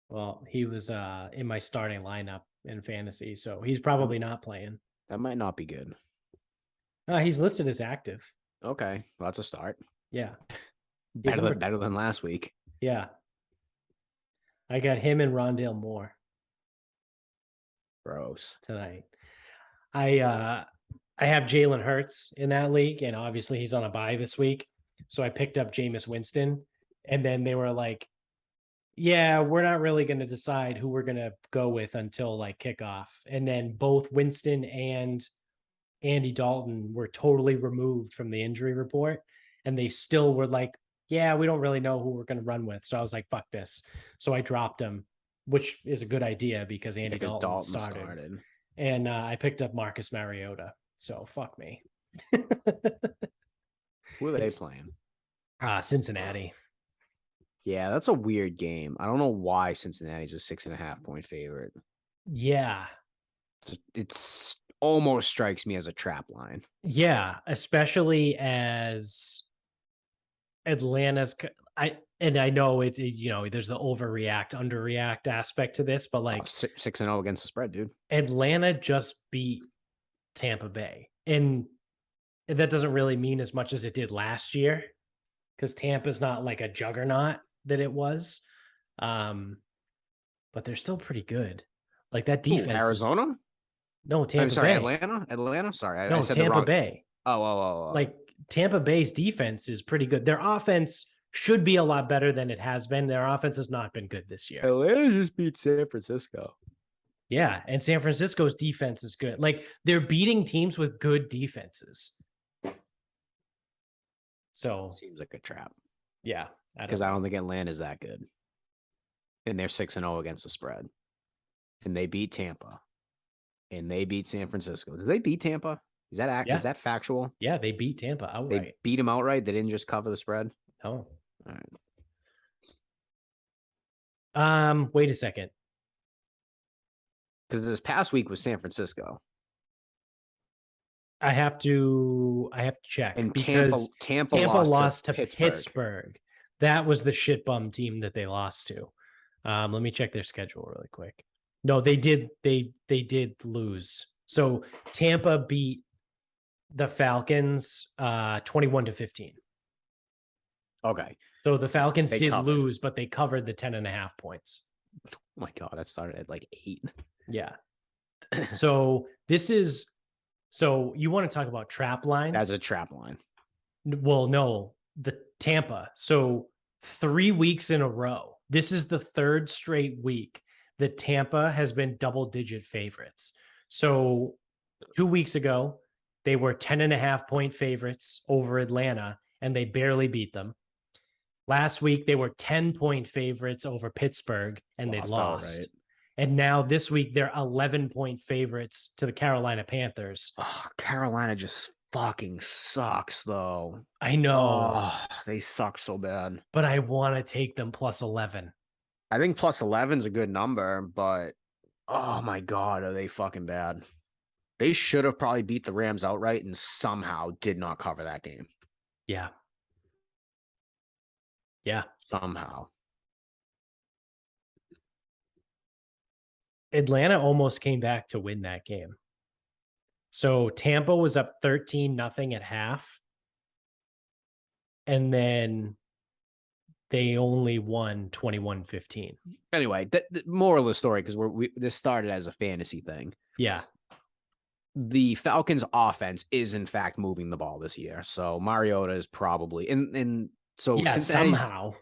Well, he was in my starting lineup in fantasy, so he's probably not playing. That might not be good. He's listed as active. Okay, well, that's a start. Yeah. Better than last week. Yeah. I got him and Rondale Moore Gross. tonight. I have Jalen Hurts in that league, and obviously he's on a bye this week. So I picked up Jameis Winston, and then they were like, yeah, we're not really going to decide who we're going to go with until like kickoff. And then both Winston and Andy Dalton were totally removed from the injury report. And they still were like, yeah, we don't really know who we're going to run with. So I was like, fuck this. So I dropped him, which is a good idea because Andy Dalton started. And I picked up Marcus Mariota. So fuck me. Who are they playing? Cincinnati. Yeah, that's a weird game. I don't know why Cincinnati's a 6.5 point favorite. Yeah. It's almost strikes me as a trap line. Yeah, especially as Atlanta's I know it's, there's the overreact, underreact aspect to this, but like 6-0 against the spread, dude. Atlanta just beat Tampa Bay. And that doesn't really mean as much as it did last year because Tampa's not like a juggernaut that it was. But they're still pretty good. Like that defense. Arizona? No, Tampa Bay. Atlanta? Sorry. No, I said Tampa Bay. Oh. Like Tampa Bay's defense is pretty good. Their offense should be a lot better than it has been. Their offense has not been good this year. Atlanta just beat San Francisco. Yeah, and San Francisco's defense is good. Like they're beating teams with good defenses. So seems like a trap. Yeah, because I don't think Atlanta is that good, and they're 6-0 against the spread, and they beat Tampa, and they beat San Francisco. Did they beat Tampa? Is that factual? Yeah, they beat Tampa outright. They beat them outright. They didn't just cover the spread. Oh, all right. Wait a second. Because this past week was San Francisco. I have to check. And because Tampa lost to Pittsburgh. That was the shit bum team that they lost to. Let me check their schedule really quick. No, they did. They did lose. So Tampa beat the Falcons 21-15. Okay. So the Falcons did lose, but they covered the 10.5 points. Oh my God, that started at like 8. Yeah. So you want to talk about trap lines? That's a trap line. Well, no, the Tampa. So 3 weeks in a row. This is the third straight week that Tampa has been double-digit favorites. So 2 weeks ago, they were 10.5 point favorites over Atlanta, and they barely beat them. Last week, they were 10-point favorites over Pittsburgh, and they lost. Right. And now this week, they're 11-point favorites to the Carolina Panthers. Oh, Carolina just fucking sucks, though. I know. Oh, they suck so bad. But I want to take them plus 11. I think plus 11 is a good number, but oh my God, are they fucking bad? They should have probably beat the Rams outright and somehow did not cover that game. Yeah. Yeah. Somehow. Atlanta almost came back to win that game. So Tampa was up 13-0 at half. And then they only won 21-15. Anyway, the moral of the story, because this started as a fantasy thing. Yeah. The Falcons offense is in fact moving the ball this year. So Mariota is probably so yeah, somehow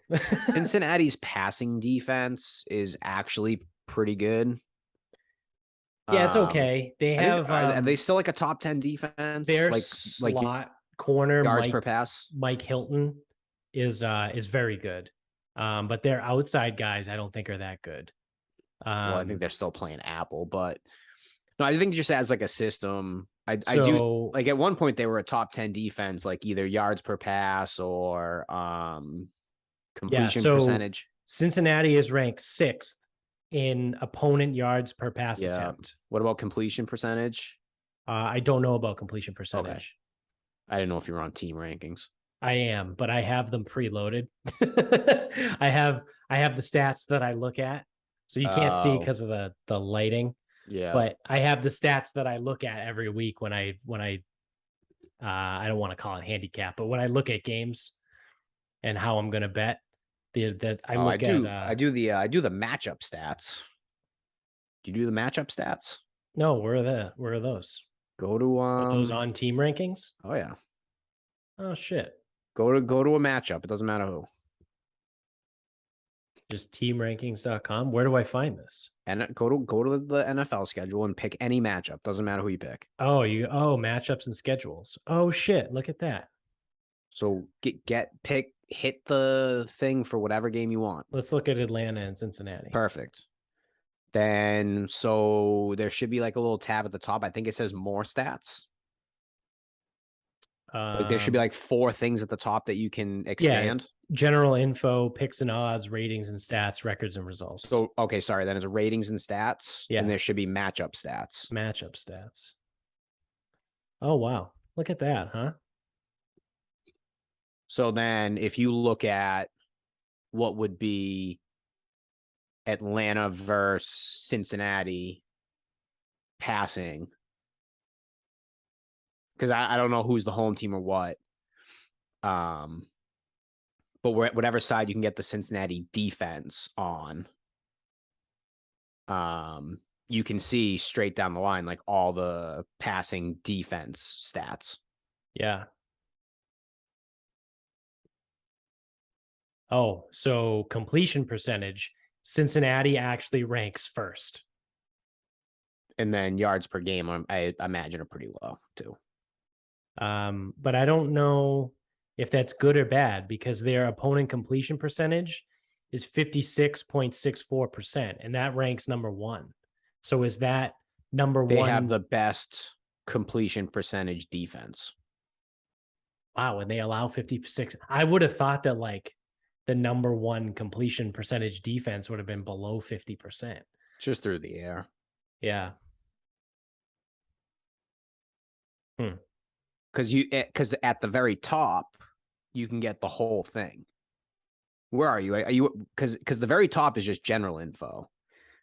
Cincinnati's passing defense is actually pretty good. Yeah, it's okay. They have are they still like a top 10 defense? Their slot corner yards per pass. Mike Hilton is very good. But their outside guys, I don't think are that good. Well, I think they're still playing Apple, but no, I think just as like a system, I do so like at one point they were a top 10 defense, like either yards per pass or yeah, completion so percentage. Cincinnati is ranked 6th in opponent yards per pass Yeah. attempt. What about completion percentage? I don't know about completion Okay. percentage. I didn't know if you were on team rankings. I am, but I have them preloaded. I have the stats that I look at, so you can't see Oh, because of the lighting. yeah. But I have the stats that I look at every week when I don't want to call it handicap, but when I look at games and how I'm going to bet, that I Oh, look at. I do the matchup stats. Do you do the matchup stats? No, where are those? Go to Are those on team rankings? Oh yeah. Oh shit. Go to a matchup. It doesn't matter who. Just teamrankings.com. Where do I find this? And go to the NFL schedule and pick any matchup. Doesn't matter who you pick. Oh, matchups and schedules. Oh shit, look at that. So hit the thing for whatever game you want. Let's look at Atlanta and Cincinnati. Perfect. Then so there should be like a little tab at the top. I think it says more stats. Like there should be like 4 things at the top that you can expand. Yeah, general info, picks and odds, ratings and stats, records and results. So okay, sorry, then it's ratings and stats. Yeah. And there should be matchup stats. Matchup stats. Oh wow. Look at that, huh? So then if you look at what would be Atlanta versus Cincinnati passing, because I don't know who's the home team or what. But whatever side you can get the Cincinnati defense on, you can see straight down the line, like all the passing defense stats. Yeah. Oh, so completion percentage, Cincinnati actually ranks first. And then yards per game, I imagine are pretty low too. But I don't know if that's good or bad because their opponent completion percentage is 56.64%, and that ranks number 1. So is that number 1? They have the best completion percentage defense. Wow, and they allow 56. I would have thought that like the number 1 completion percentage defense would have been below 50%. Just through the air. Yeah. Because at the very top, you can get the whole thing. Where are you? Are you because the very top is just general info.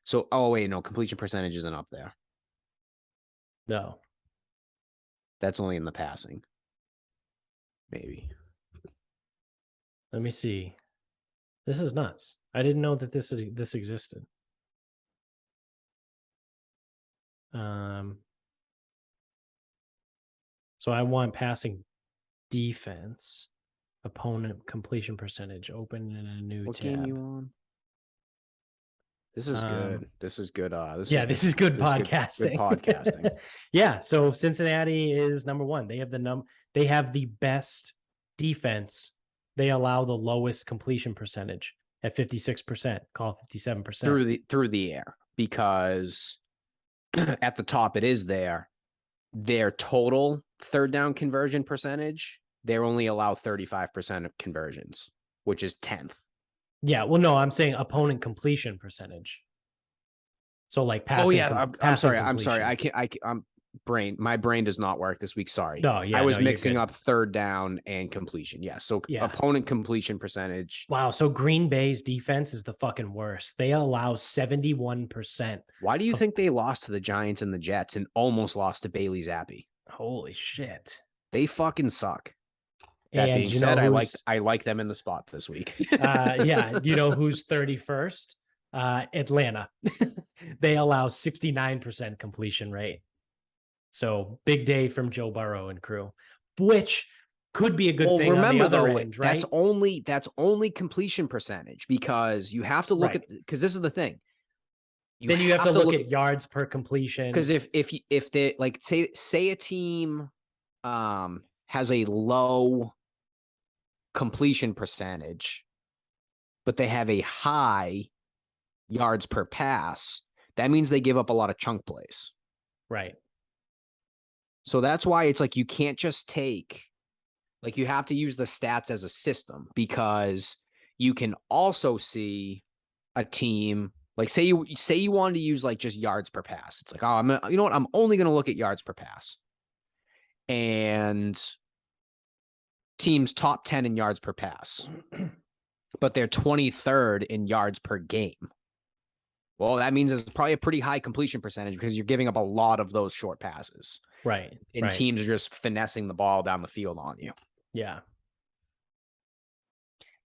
So wait, no, completion percentage isn't up there. No. That's only in the passing. Maybe. Let me see. This is nuts. I didn't know that this existed. So I want passing defense, opponent completion percentage, open in a new what tab. Game you on? This is good. This is good. This is good podcasting. Good podcasting. Yeah. So Cincinnati is number 1. They have the best defense. They allow the lowest completion percentage at 56%, call 57%. Through the air, because at the top it is their total third down conversion percentage. They're only allow 35% of conversions, which is 10th. Yeah, well, no, I'm saying opponent completion percentage. So like passing. Oh yeah, I'm sorry. My brain does not work this week. Sorry. No, yeah, I was mixing up third down and completion. Yeah, so opponent completion percentage. Wow, so Green Bay's defense is the fucking worst. They allow 71%. Why do you think they lost to the Giants and the Jets and almost lost to Bailey Zappi? Holy shit. They fucking suck. That being said, I like them in the spot this week. Yeah, you know who's 31st? Atlanta. They allow 69% completion rate. So big day from Joe Burrow and crew, which could be a good thing. Remember, on the other end, right? That's only completion percentage, because you have to look at, because this is the thing. You have to look at yards per completion. Because if they like say a team has a low completion percentage, but they have a high yards per pass, that means they give up a lot of chunk plays. Right. So that's why it's like you can't just take, like you have to use the stats as a system, because you can also see a team, like say you wanted to use like just yards per pass. It's like, oh, you know what? I'm only going to look at yards per pass. And teams top 10 in yards per pass, but they're 23rd in yards per game. Well, that means it's probably a pretty high completion percentage because you're giving up a lot of those short passes. Right. And right. teams are just finessing the ball down the field on you. Yeah.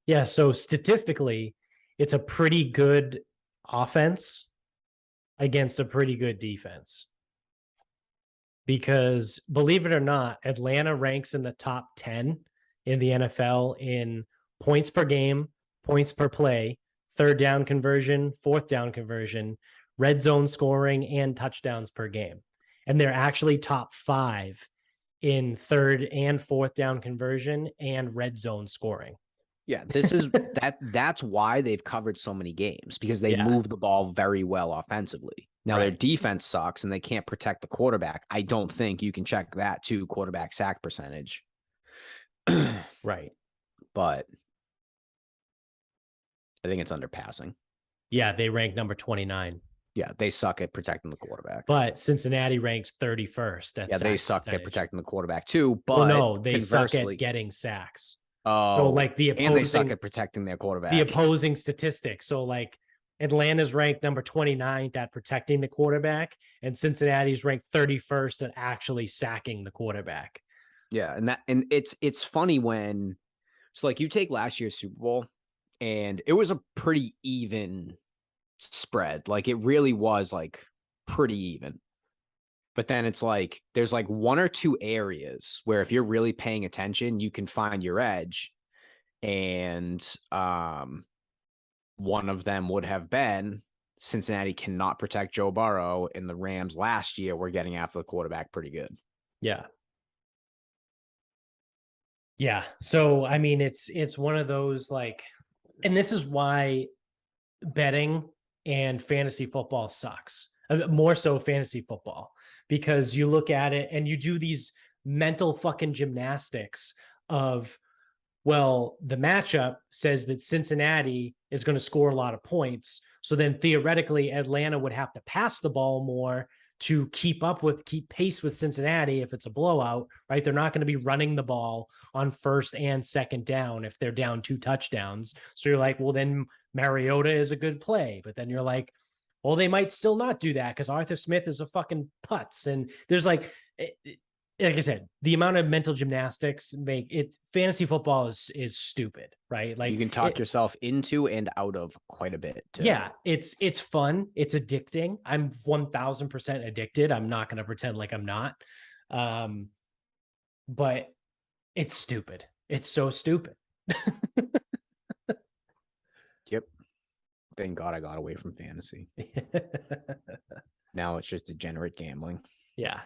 Yeah. So statistically, it's a pretty good offense against a pretty good defense. Because believe it or not, Atlanta ranks in the top 10 in the NFL in points per game, points per play, third down conversion, fourth down conversion, red zone scoring, and touchdowns per game. And they're actually top 5 in third and fourth down conversion and red zone scoring. Yeah, this is that's why they've covered so many games, because they move the ball very well offensively. Now their defense sucks and they can't protect the quarterback. I don't think you can check that to quarterback sack percentage. Right. But I think it's under passing. Yeah, they rank number 29. Yeah, they suck at protecting the quarterback. But Cincinnati ranks 31st. Yeah, they suck at protecting the quarterback too. But no, they suck at getting sacks. Oh, so like the opposing, and they suck at protecting their quarterback. The opposing statistics. So like Atlanta's ranked number 29th at protecting the quarterback, and Cincinnati's ranked 31st at actually sacking the quarterback. Yeah, and it's funny when, so like you take last year's Super Bowl, and it was a pretty even spread. Like it really was like pretty even. But then it's like there's like one or two areas where if you're really paying attention, you can find your edge. And one of them would have been Cincinnati cannot protect Joe Burrow, and the Rams last year were getting after the quarterback pretty good. Yeah. Yeah. So I mean, it's one of those like, and this is why betting and fantasy football sucks. More so fantasy football, because you look at it and you do these mental fucking gymnastics of, well, the matchup says that Cincinnati is going to score a lot of points. So then theoretically, Atlanta would have to pass the ball more to keep pace with Cincinnati if it's a blowout, right? They're not going to be running the ball on first and second down if they're down 2 touchdowns. So you're like, well, then Mariota is a good play. But then you're like, well, they might still not do that because Arthur Smith is a fucking putz. And there's like I said, the amount of mental gymnastics make it, fantasy football is stupid, right? Like you can talk yourself into and out of quite a bit. Too. Yeah, it's fun. It's addicting. I'm 1000% addicted. I'm not going to pretend like I'm not. But it's stupid. It's so stupid. Yep. Thank God I got away from fantasy. Now it's just degenerate gambling. Yeah.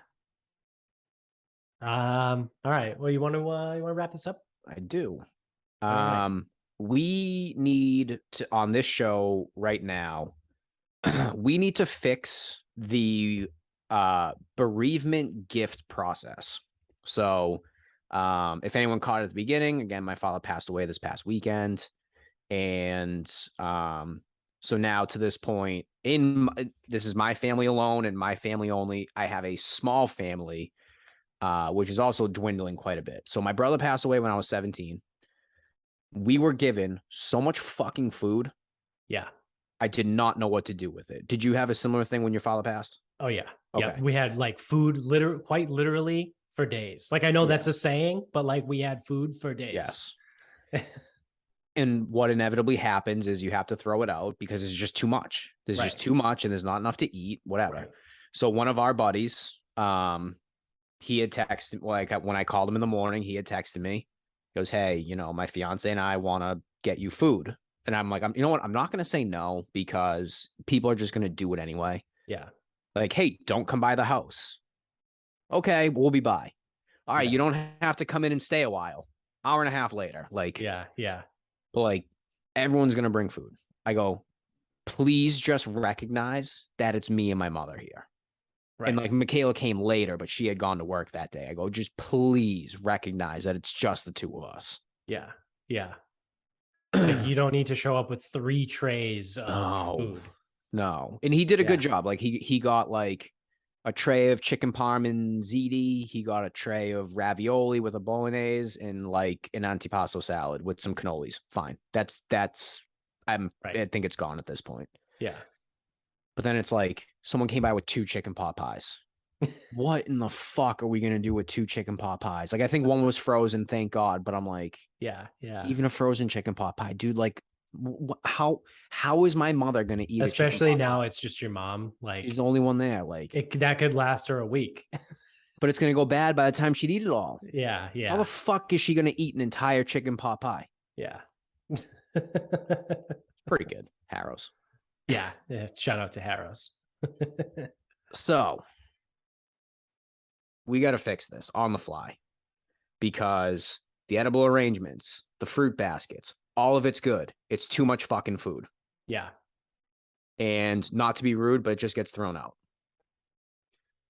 All right. Well, you want to wrap this up? I do. We need to, on this show right now, we need to fix the bereavement gift process. So if anyone caught it at the beginning, again, my father passed away this past weekend. And so now to this point, this is my family alone and my family only. I have a small family, which is also dwindling quite a bit. So my brother passed away when I was 17. We were given so much fucking food. Yeah. I did not know what to do with it. Did you have a similar thing when your father passed? Oh, yeah. Okay. Yeah. We had like food quite literally for days. Like, I know that's a saying, but like we had food for days. Yes. And what inevitably happens is you have to throw it out because it's just too much. There's just too much and there's not enough to eat, whatever. Right. So one of our buddies, he had texted, like when I called him in the morning, he had texted me. He goes, hey, you know, my fiance and I want to get you food. And I'm like, you know what? I'm not going to say no because people are just going to do it anyway. Yeah. Like, hey, don't come by the house. Okay, we'll be by. All right, you don't have to come in and stay a while. hour and a half later. Like, Yeah. Yeah. but like everyone's gonna bring food. I go, please just recognize that it's me and my mother here. And Right. like Michaela came later, but she had gone to work that day. I go, just please recognize that it's just the two of us. Yeah. Yeah. Like you don't need to show up with 3 trays of No, food. no. And he did a good Yeah. job. Like he got like a tray of chicken parm and ziti. He got a tray of ravioli with a bolognese and like an antipasto salad with some cannolis. Fine. That's Right. I think it's gone at this point. Yeah. But then it's like someone came by with 2 chicken pot pies. What in the fuck are we gonna do with 2 chicken pot pies? Like I think one was frozen, thank God. But I'm like, Yeah. Yeah. even a frozen chicken pot pie, dude. Like, how is my mother gonna eat a chicken Especially pot now pie? it's just your mom. She's Like the only one there. Like, that could last her a week. but it's gonna go bad by the time she'd eat it all. Yeah. How the Yeah. fuck is she gonna eat an entire chicken pot pie? Yeah. Pretty good, Harrow's. Yeah. Yeah. Shout out to Harrow's. So we got to fix this on the fly because the edible arrangements, the fruit baskets, all of it's good. It's too much fucking food. Yeah. And not to be rude, but it just gets thrown out.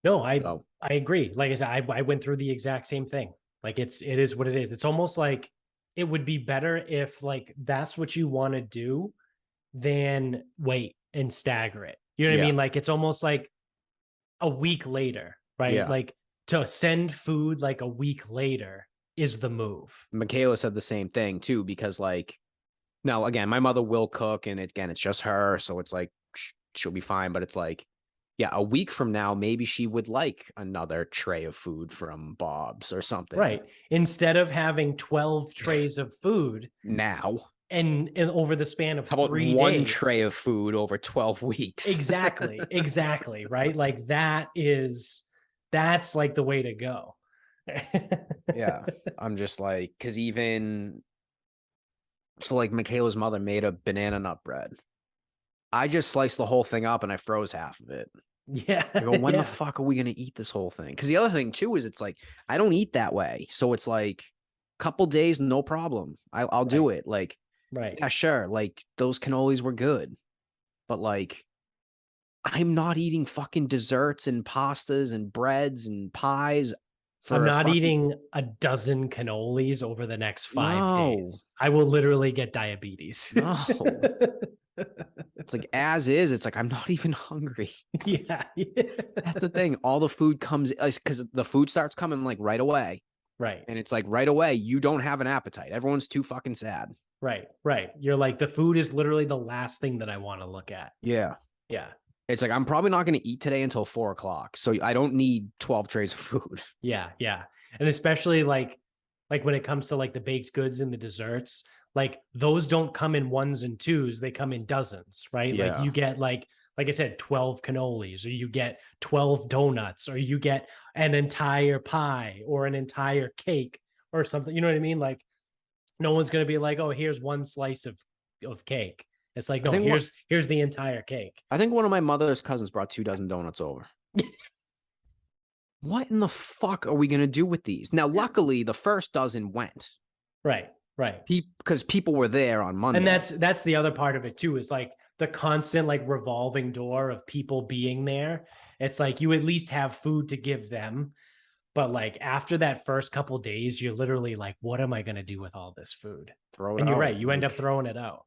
No, I So, I agree. Like I said, I went through the exact same thing. Like it is what it is. It's almost like it would be better if like that's what you want to do than wait and stagger it. You know what I yeah, mean? Like it's almost like a week later, right? yeah. Like to send food like a week later is the move. Michaela said the same thing too, because like, now again, my mother will cook, and again, it's just her, so it's like she'll be fine. But it's like, yeah, a week from now, maybe she would like another tray of food from Bob's or something. Right. Instead of having 12 trays of food Now, and over the span of how about 3 one days. tray of food over 12 weeks? Exactly. Exactly. Right. Like that's like the way to go. Yeah, I'm just like, because even so, like Michaela's mother made a banana nut bread. I just sliced the whole thing up and I froze half of it. Yeah. I go, when the Yeah. fuck are we gonna eat this whole thing? Because the other thing too is it's like I don't eat that way, so it's like couple days, no problem. I'll do Right. it. Like, Right. yeah, sure. Like those cannolis were good, but like I'm not eating fucking desserts and pastas and breads and pies I'm for a not fucking eating a dozen cannolis over the next 5 no, days. I will literally get diabetes. no. It's like as is. It's like I'm not even hungry. Yeah. That's the thing. All the food comes because the food starts coming like right away. Right. And it's like right away, you don't have an appetite. Everyone's too fucking sad. Right. Right. You're like, the food is literally the last thing that I want to look at. Yeah. Yeah. It's like I'm probably not going to eat today until 4 o'clock. So I don't need 12 trays of food. Yeah. Yeah. And especially like when it comes to like the baked goods and the desserts, like those don't come in ones and twos, they come in dozens, right? Like Yeah. you get like I said, 12 cannolis, or you get 12 donuts, or you get an entire pie or an entire cake or something. You know what I mean? Like no one's going to be like, oh, here's one slice of cake. It's like, no, here's the entire cake. I think one of my mother's cousins brought 2 dozen donuts over. What in the fuck are we going to do with these? Now, luckily, the first dozen went. Right. Right. Because people were there on Monday. And that's the other part of it too, is like the constant like revolving door of people being there. It's like you at least have food to give them. But like after that first couple days, you're literally like, what am I going to do with all this food? Throw it And you're out. right. You end up throwing it out.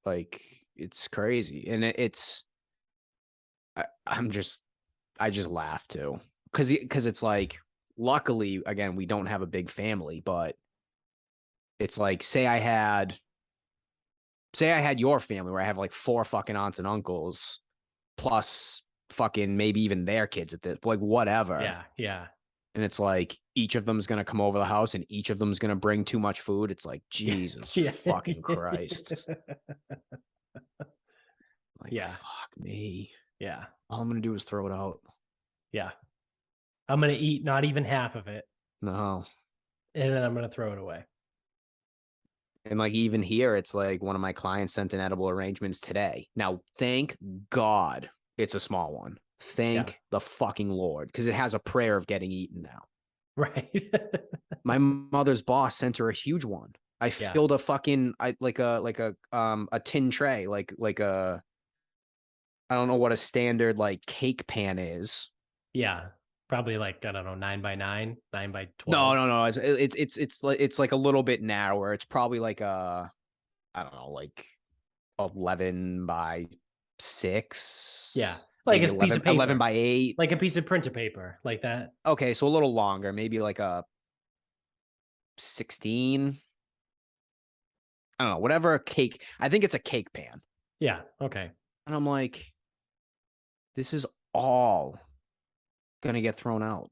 Like, it's crazy. And it's, I just laugh too. Because it's like, luckily, again, we don't have a big family, but it's like, say I had your family where I have like 4 fucking aunts and uncles, plus fucking maybe even their kids at this, like whatever. Yeah. Yeah. And it's like each of them is gonna come over the house and each of them is gonna bring too much food. It's like Jesus Yeah. fucking Christ. Like, Yeah. fuck me. Yeah. All I'm gonna do is throw it out. Yeah. I'm going to eat not even half of it. No. And then I'm going to throw it away. And like even here, it's like one of my clients sent in edible arrangements today. Now, thank God it's a small one. Thank the fucking Lord, because it has a prayer of getting eaten now. Right. My mother's boss sent her a huge one. I Yeah. filled a fucking a tin tray, like a I don't know what a standard like cake pan is. Yeah. Probably like, I don't know, 9 by 9, 9 by 12. No. It's like a little bit narrower. It's probably like a I don't know, like 11 by 6, Yeah. Like maybe it's a piece of 11 paper, by 8. like a piece of printer paper, like that. Okay, so a little longer, maybe like a 16. I don't know, whatever a cake. I think it's a cake pan. Yeah. Okay. And I'm like, this is all gonna get thrown out.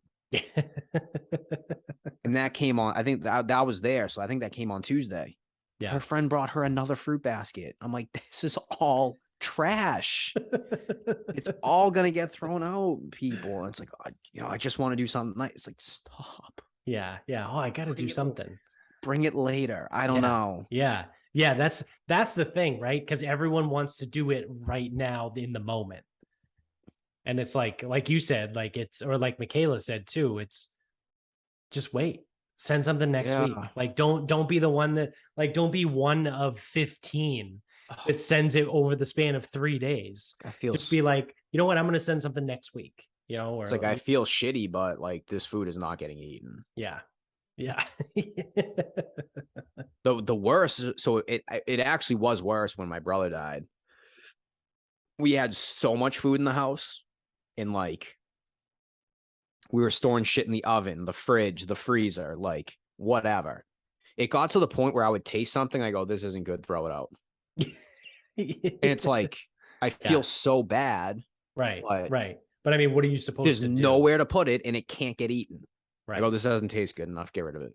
And that came on, I think that was there. So I think that came on Tuesday. Yeah. Her friend brought her another fruit basket. I'm like, this is all trash. It's all gonna get thrown out, people. And it's like, I just want to do something nice. It's like, stop. Yeah. Yeah. Oh, I got to do something. Bring it later. I don't Yeah. know. Yeah. Yeah. That's the thing, right? Because everyone wants to do it right now in the moment. And it's like you said, like it's, or like Michaela said too, it's just wait, send something next Yeah. week. Like, don't be the one that, like, don't be one of 15 that sends it over the span of 3 days. I feel Just be like, you know what? I'm going to send something next week, or it's like I feel shitty, but like this food is not getting eaten. yeah. Yeah. The worst, so it actually was worse when my brother died. We had so much food in the house, and like we were storing shit in the oven, the fridge, the freezer, like whatever. It got to the point where I would taste something, I go, this isn't good, throw it out. And it's like I feel so bad. Right. But right. But I mean, what are you supposed there's to do? nowhere to put it, and it can't get eaten. Right. I go, this doesn't taste good enough. Get rid of it.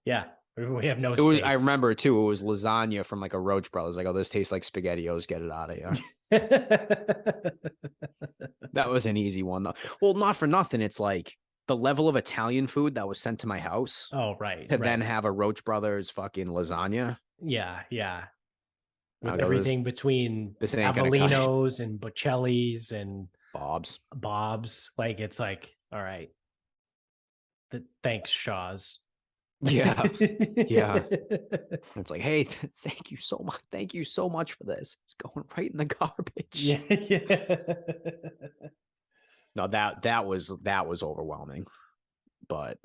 Yeah. We have no It was. space. I remember too. It was lasagna from like a Roach Brothers. I go, this tastes like SpaghettiOs. Get it out of here. That was an easy one though. Well, not for nothing. It's like the level of Italian food that was sent to my house Oh, right. to right. then have a Roach Brothers fucking lasagna. Yeah. Yeah. With I'll go, everything between this ain't gonna cut it. Avelinos and Bocelli's and Bob's. like, it's like, all right. Thanks, Shaw's. Yeah. Yeah. It's like, hey, thank you so much. Thank you so much for this. It's going right in the garbage. Yeah. Yeah. No, that was overwhelming. But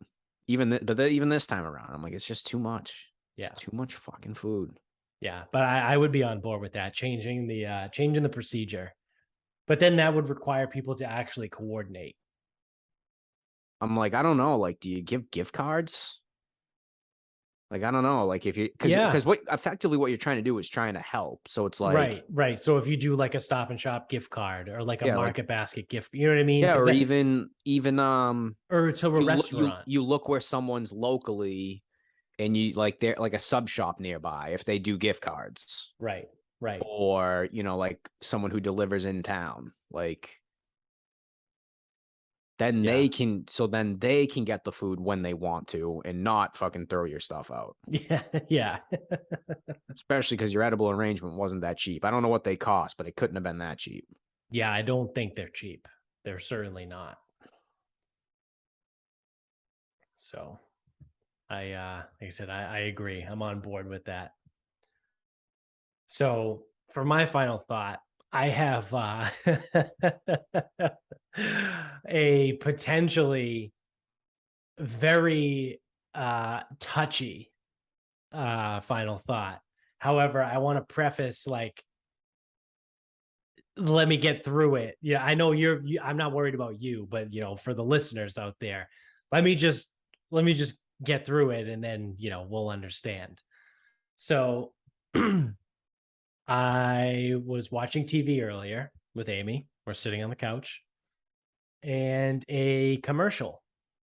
even this time around, I'm like, it's just too much. Yeah. Too much fucking food. Yeah. But I would be on board with that, changing the procedure. But then that would require people to actually coordinate. I'm like, I don't know. Like, do you give gift cards? Like, I don't know. Like, if you, because what you're trying to do is trying to help. So it's like, right. So if you do like a Stop and Shop gift card or like a Market Basket gift, you know what I mean? Yeah, or even or to a restaurant. You look where someone's locally, and you like they're like a sub shop nearby if they do gift cards. Right. Or like someone who delivers in town, like. Then they can get the food when they want to and not fucking throw your stuff out. Yeah. Especially because your edible arrangement wasn't that cheap. I don't know what they cost, but it couldn't have been that cheap. Yeah, I don't think they're cheap. They're certainly not. So like I said, I agree. I'm on board with that. So for my final thought, I have a potentially very touchy final thought. However, I want to preface like, let me get through it. Yeah, I know I'm not worried about you, but for the listeners out there, let me just get through it, and then we'll understand. So I was watching TV earlier with Amy. We're sitting on the couch, and a commercial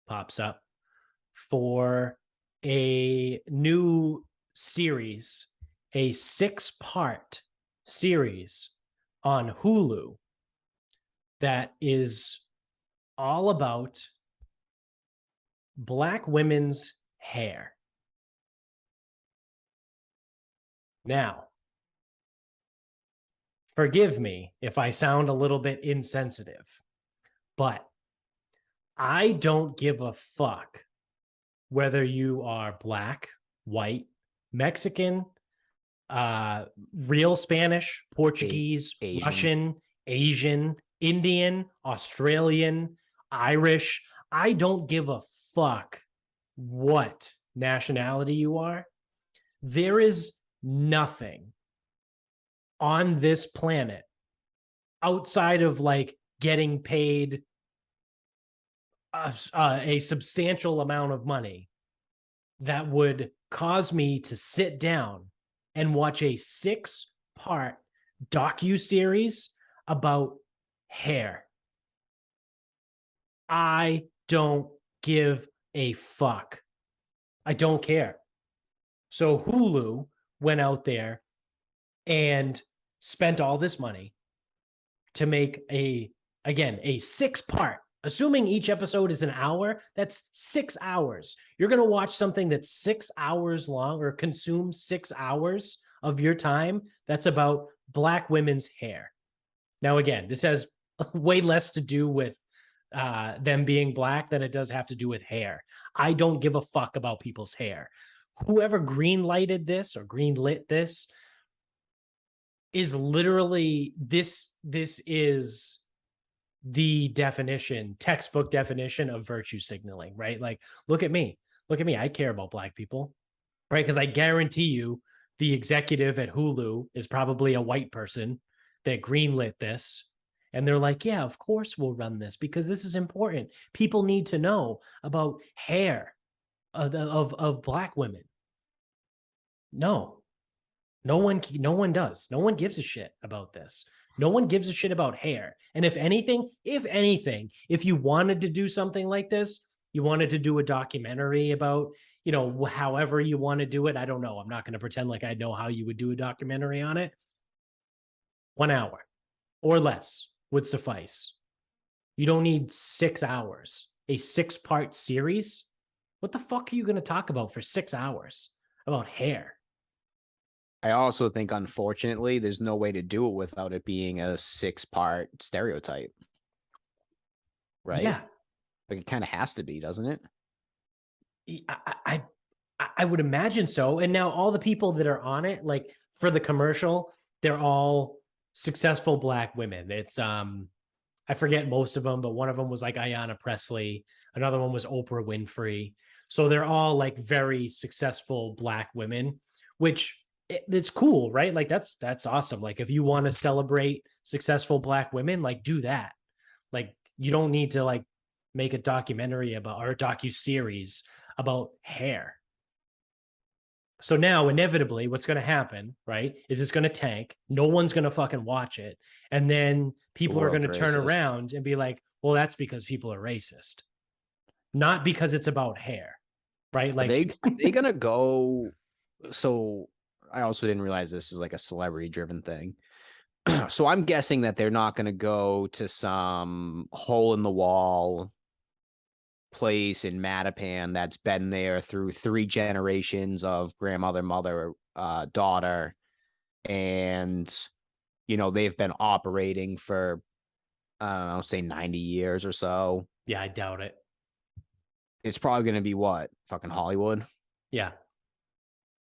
pops up for a new series, a 6-part series on Hulu that is all about Black women's hair. Now, forgive me if I sound a little bit insensitive, but I don't give a fuck whether you are black, white, Mexican, uh, real Spanish, Portuguese, Asian. Russian, Asian, Indian, Australian, Irish. I don't give a fuck what nationality you are. There is nothing on this planet outside of like getting paid a substantial amount of money that would cause me to sit down and watch a 6-part docu-series about hair. I don't give a fuck. I don't care. So Hulu went out there and spent all this money to make a 6-part, assuming each episode is an hour, that's 6 hours. You're going to watch something that's 6 hours long or consume 6 hours of your time. That's about black women's hair. Now, again, this has way less to do with them being black than it does have to do with hair. I don't give a fuck about people's hair. Whoever green lighted this or green lit this is literally this is the definition, textbook definition of virtue signaling, right? Like, look at me. I care about black people, right? Because I guarantee you the executive at Hulu is probably a white person that greenlit this. And they're like, yeah, of course we'll run this because this is important. People need to know about hair of black women. No, no one does. No one gives a shit about this. No one gives a shit about hair. And if anything, if you wanted to do something like this, you wanted to do a documentary about, however you want to do it. I don't know. I'm not going to pretend like I know how you would do a documentary on it. 1 hour or less would suffice. You don't need 6 hours. A 6-part series? What the fuck are you going to talk about for 6 hours about hair? I also think, unfortunately, there's no way to do it without it being a 6-part stereotype. Right? Yeah. Like it kind of has to be, doesn't it? I would imagine so. And now all the people that are on it, like for the commercial, they're all successful black women. It's I forget most of them, but one of them was like Ayanna Presley. Another one was Oprah Winfrey. So they're all like very successful black women, which it's cool, right? Like that's awesome. Like if you want to celebrate successful black women, like do that. Like you don't need to like make a documentary about or a docu-series about hair. So now inevitably what's going to happen, right, is it's going to tank. No one's going to fucking watch it. And then people are going to turn around and be like, well, that's because people are racist. Not because it's about hair, right? Like they going to go. So I also didn't realize this is like a celebrity driven thing. So I'm guessing that they're not going to go to some hole in the wall place in Mattapan that's been there through 3 generations of grandmother, mother, daughter, and they've been operating for I don't know, say 90 years or so. Yeah, I doubt it. It's probably going to be what? Fucking Hollywood. Yeah.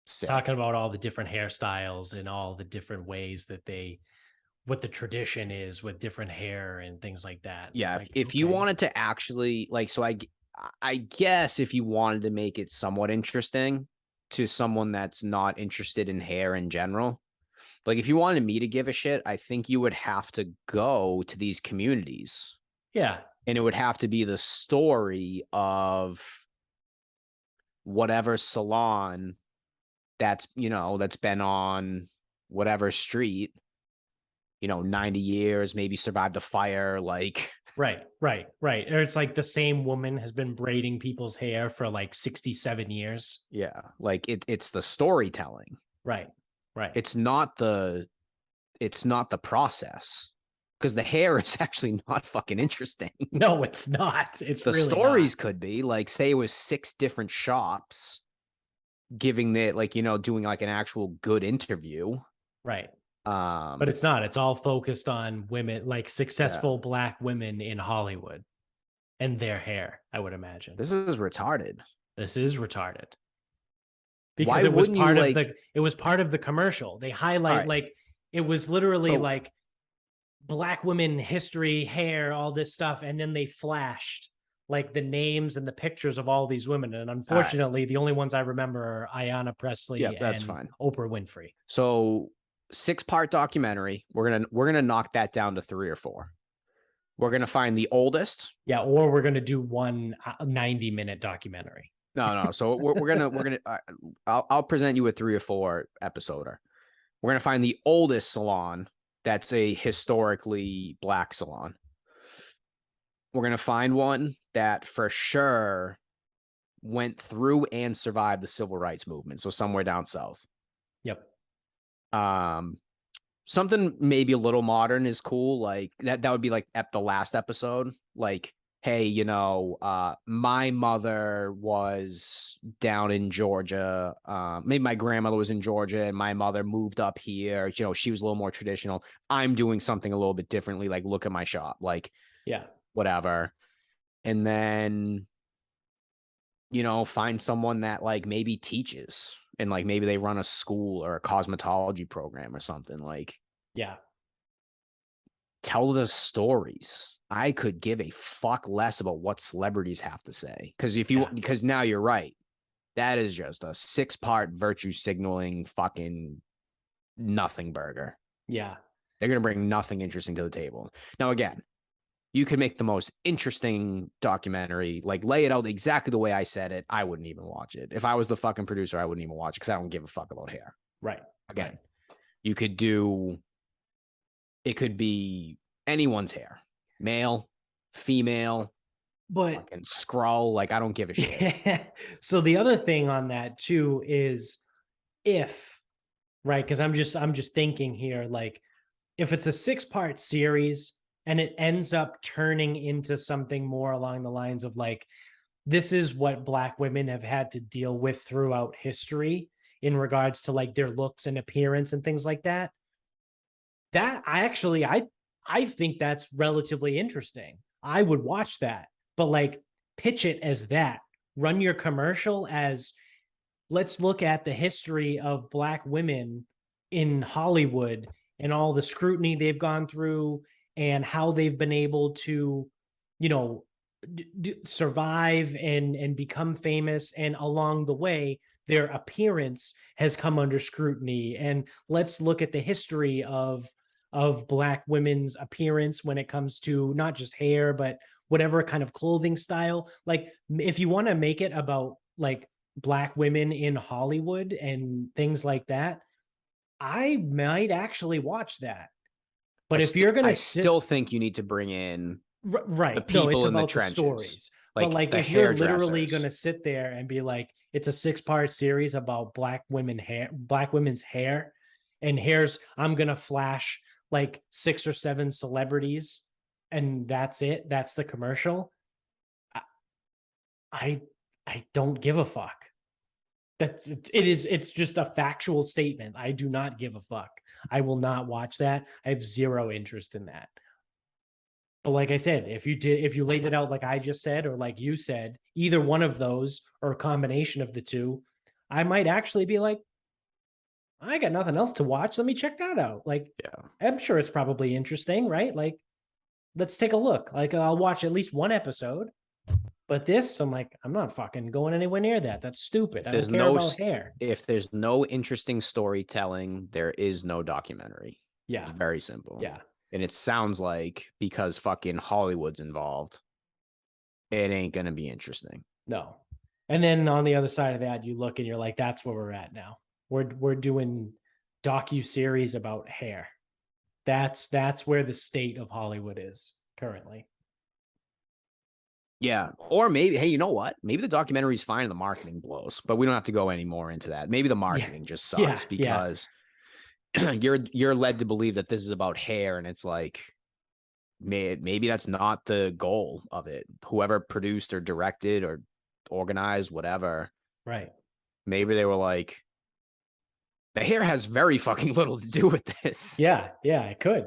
Sick. Talking about all the different hairstyles and all the different ways that what the tradition is with different hair and things like that. Yeah, like, if you wanted to actually like, so I guess if you wanted to make it somewhat interesting to someone that's not interested in hair in general, like if you wanted me to give a shit, I think you would have to go to these communities. Yeah. And it would have to be the story of whatever salon that's been on whatever street 90 years, maybe survived a fire, like right. Or it's like the same woman has been braiding people's hair for like 67 years. Yeah, like it's the storytelling. Right. It's not the process, because the hair is actually not fucking interesting. No, it's not. It's the really stories not. Could be like, say it was 6 different shops giving that, like, doing like an actual good interview. Right. But it's not. It's all focused on women, like successful black women in Hollywood. and their hair, I would imagine. This is retarded. This is retarded. Why Because it was wouldn't you part of like? the commercial. They All highlight right, like it was literally so like Black women history, hair, all this stuff, and then they flashed like the names and the pictures of all these women. And all right, unfortunately, the only ones I remember are Ayanna yeah, Presley that's and fine. Oprah Winfrey. So 6-part documentary. We're gonna knock that down to 3 or 4. We're gonna find the oldest. Yeah, or we're gonna do one 90-minute documentary. No. So we're gonna. I'll present you a 3 or 4 episoder. We're gonna find the oldest salon that's a historically Black salon. We're gonna find one that for sure went through and survived the civil rights movement. So somewhere down south. Yep. Something maybe a little modern is cool. Like that would be like at the last episode. Like, hey, my mother was down in Georgia. Maybe my grandmother was in Georgia and my mother moved up here. She was a little more traditional. I'm doing something a little bit differently. Like, look at my shop. Like, Yeah. whatever. And then, find someone that like maybe teaches and like maybe they run a school or a cosmetology program or something. Like, Yeah. tell the stories. I could give a fuck less about what celebrities have to say. Because now you're right. That is just a 6-part virtue signaling fucking nothing burger. Yeah. They're going to bring nothing interesting to the table. Now, again, you could make the most interesting documentary, like lay it out exactly the way I said it. I wouldn't even watch it. If I was the fucking producer, I wouldn't even watch it because I don't give a fuck about hair. Right. Again, you could do, it could be anyone's hair, male, female, But fucking scroll. Like, I don't give a shit. so the other thing on that too is if, right, because I'm just thinking here, like if it's a 6-part series and it ends up turning into something more along the lines of like, this is what Black women have had to deal with throughout history in regards to like their looks and appearance and things like that. That I think that's relatively interesting. I would watch that, but like pitch it as that. Run your commercial as, let's look at the history of Black women in Hollywood and all the scrutiny they've gone through and how they've been able to, survive and become famous. And along the way, their appearance has come under scrutiny. And let's look at the history of Black women's appearance when it comes to not just hair, but whatever kind of clothing style. Like if you want to make it about like Black women in Hollywood and things like that, I might actually watch that. But if you're gonna still think you need to bring in right, the people it's in the about the trenches, stories. like But like the if you're literally hairdressers. gonna sit there and be like, it's a 6-part series about Black women's hair, and I'm gonna flash like 6 or 7 celebrities, and that's it. That's the commercial. I I don't give a fuck. It's just a factual statement. I do not give a fuck. I will not watch that. I have zero interest in that. But like I said, if you laid it out like I just said, or like you said, either one of those or a combination of the two, I might actually be like, I got nothing else to watch. Let me check that out. Like, Yeah. I'm sure it's probably interesting, right? Like, let's take a look. Like, I'll watch at least one episode. But this, I'm like, I'm not fucking going anywhere near that. That's stupid. I don't care about hair. If there's no interesting storytelling, there is no documentary. Yeah. It's very simple. Yeah. And it sounds like because fucking Hollywood's involved, it ain't gonna be interesting. No. And then on the other side of that, you look and you're like, that's where we're at now. We're doing docu-series about hair. That's where the state of Hollywood is currently. Yeah. Or maybe, hey, you know what? Maybe the documentary's fine and the marketing blows, but we don't have to go any more into that. Maybe the marketing just sucks because you're led to believe that this is about hair, and it's like maybe that's not the goal of it. Whoever produced or directed or organized, whatever. Right. Maybe they were like, the hair has very fucking little to do with this. Yeah, it could.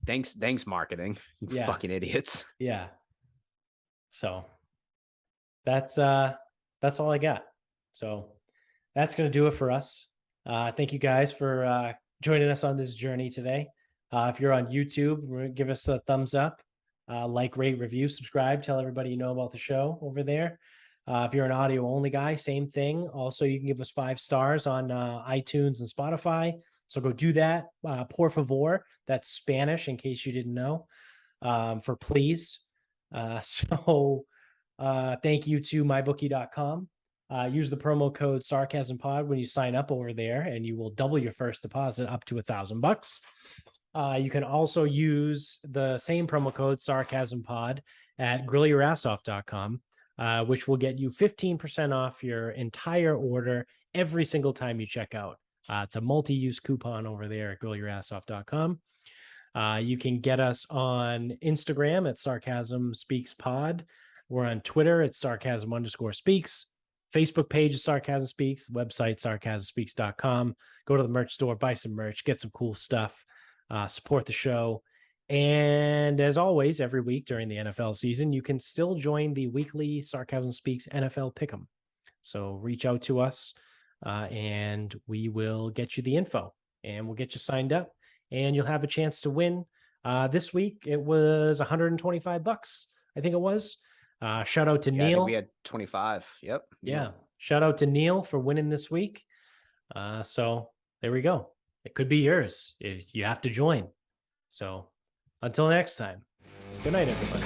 Thanks, marketing. You fucking idiots. Yeah. So that's all I got. So that's going to do it for us. Thank you guys for joining us on this journey today. If you're on YouTube, give us a thumbs up, like, rate, review, subscribe, tell everybody you know about the show over there. If you're an audio only guy, same thing. Also, you can give us 5 stars on iTunes and Spotify. So go do that. Por favor, that's Spanish in case you didn't know, for please. So thank you to mybookie.com. Use the promo code SarcasmPod when you sign up over there, and you will double your first deposit up to $1,000. You can also use the same promo code SarcasmPod at grillyourassoff.com, which will get you 15% off your entire order every single time you check out. It's a multi-use coupon over there at grillyourassoff.com. You can get us on Instagram at Sarcasm Speaks Pod. We're on Twitter at sarcasm_speaks. Facebook page is Sarcasm Speaks. Website sarcasmspeaks.com. Go to the merch store, buy some merch, get some cool stuff, support the show. And as always, every week during the NFL season, you can still join the weekly Sarcasm Speaks NFL Pick'em. So reach out to us, and we will get you the info, and we'll get you signed up, and you'll have a chance to win. This week it was $125, I think it was. Shout out to Neil. I think we had 25. Yep. Yeah. Shout out to Neil for winning this week. So there we go. It could be yours if you have to join. So until next time, good night, everybody.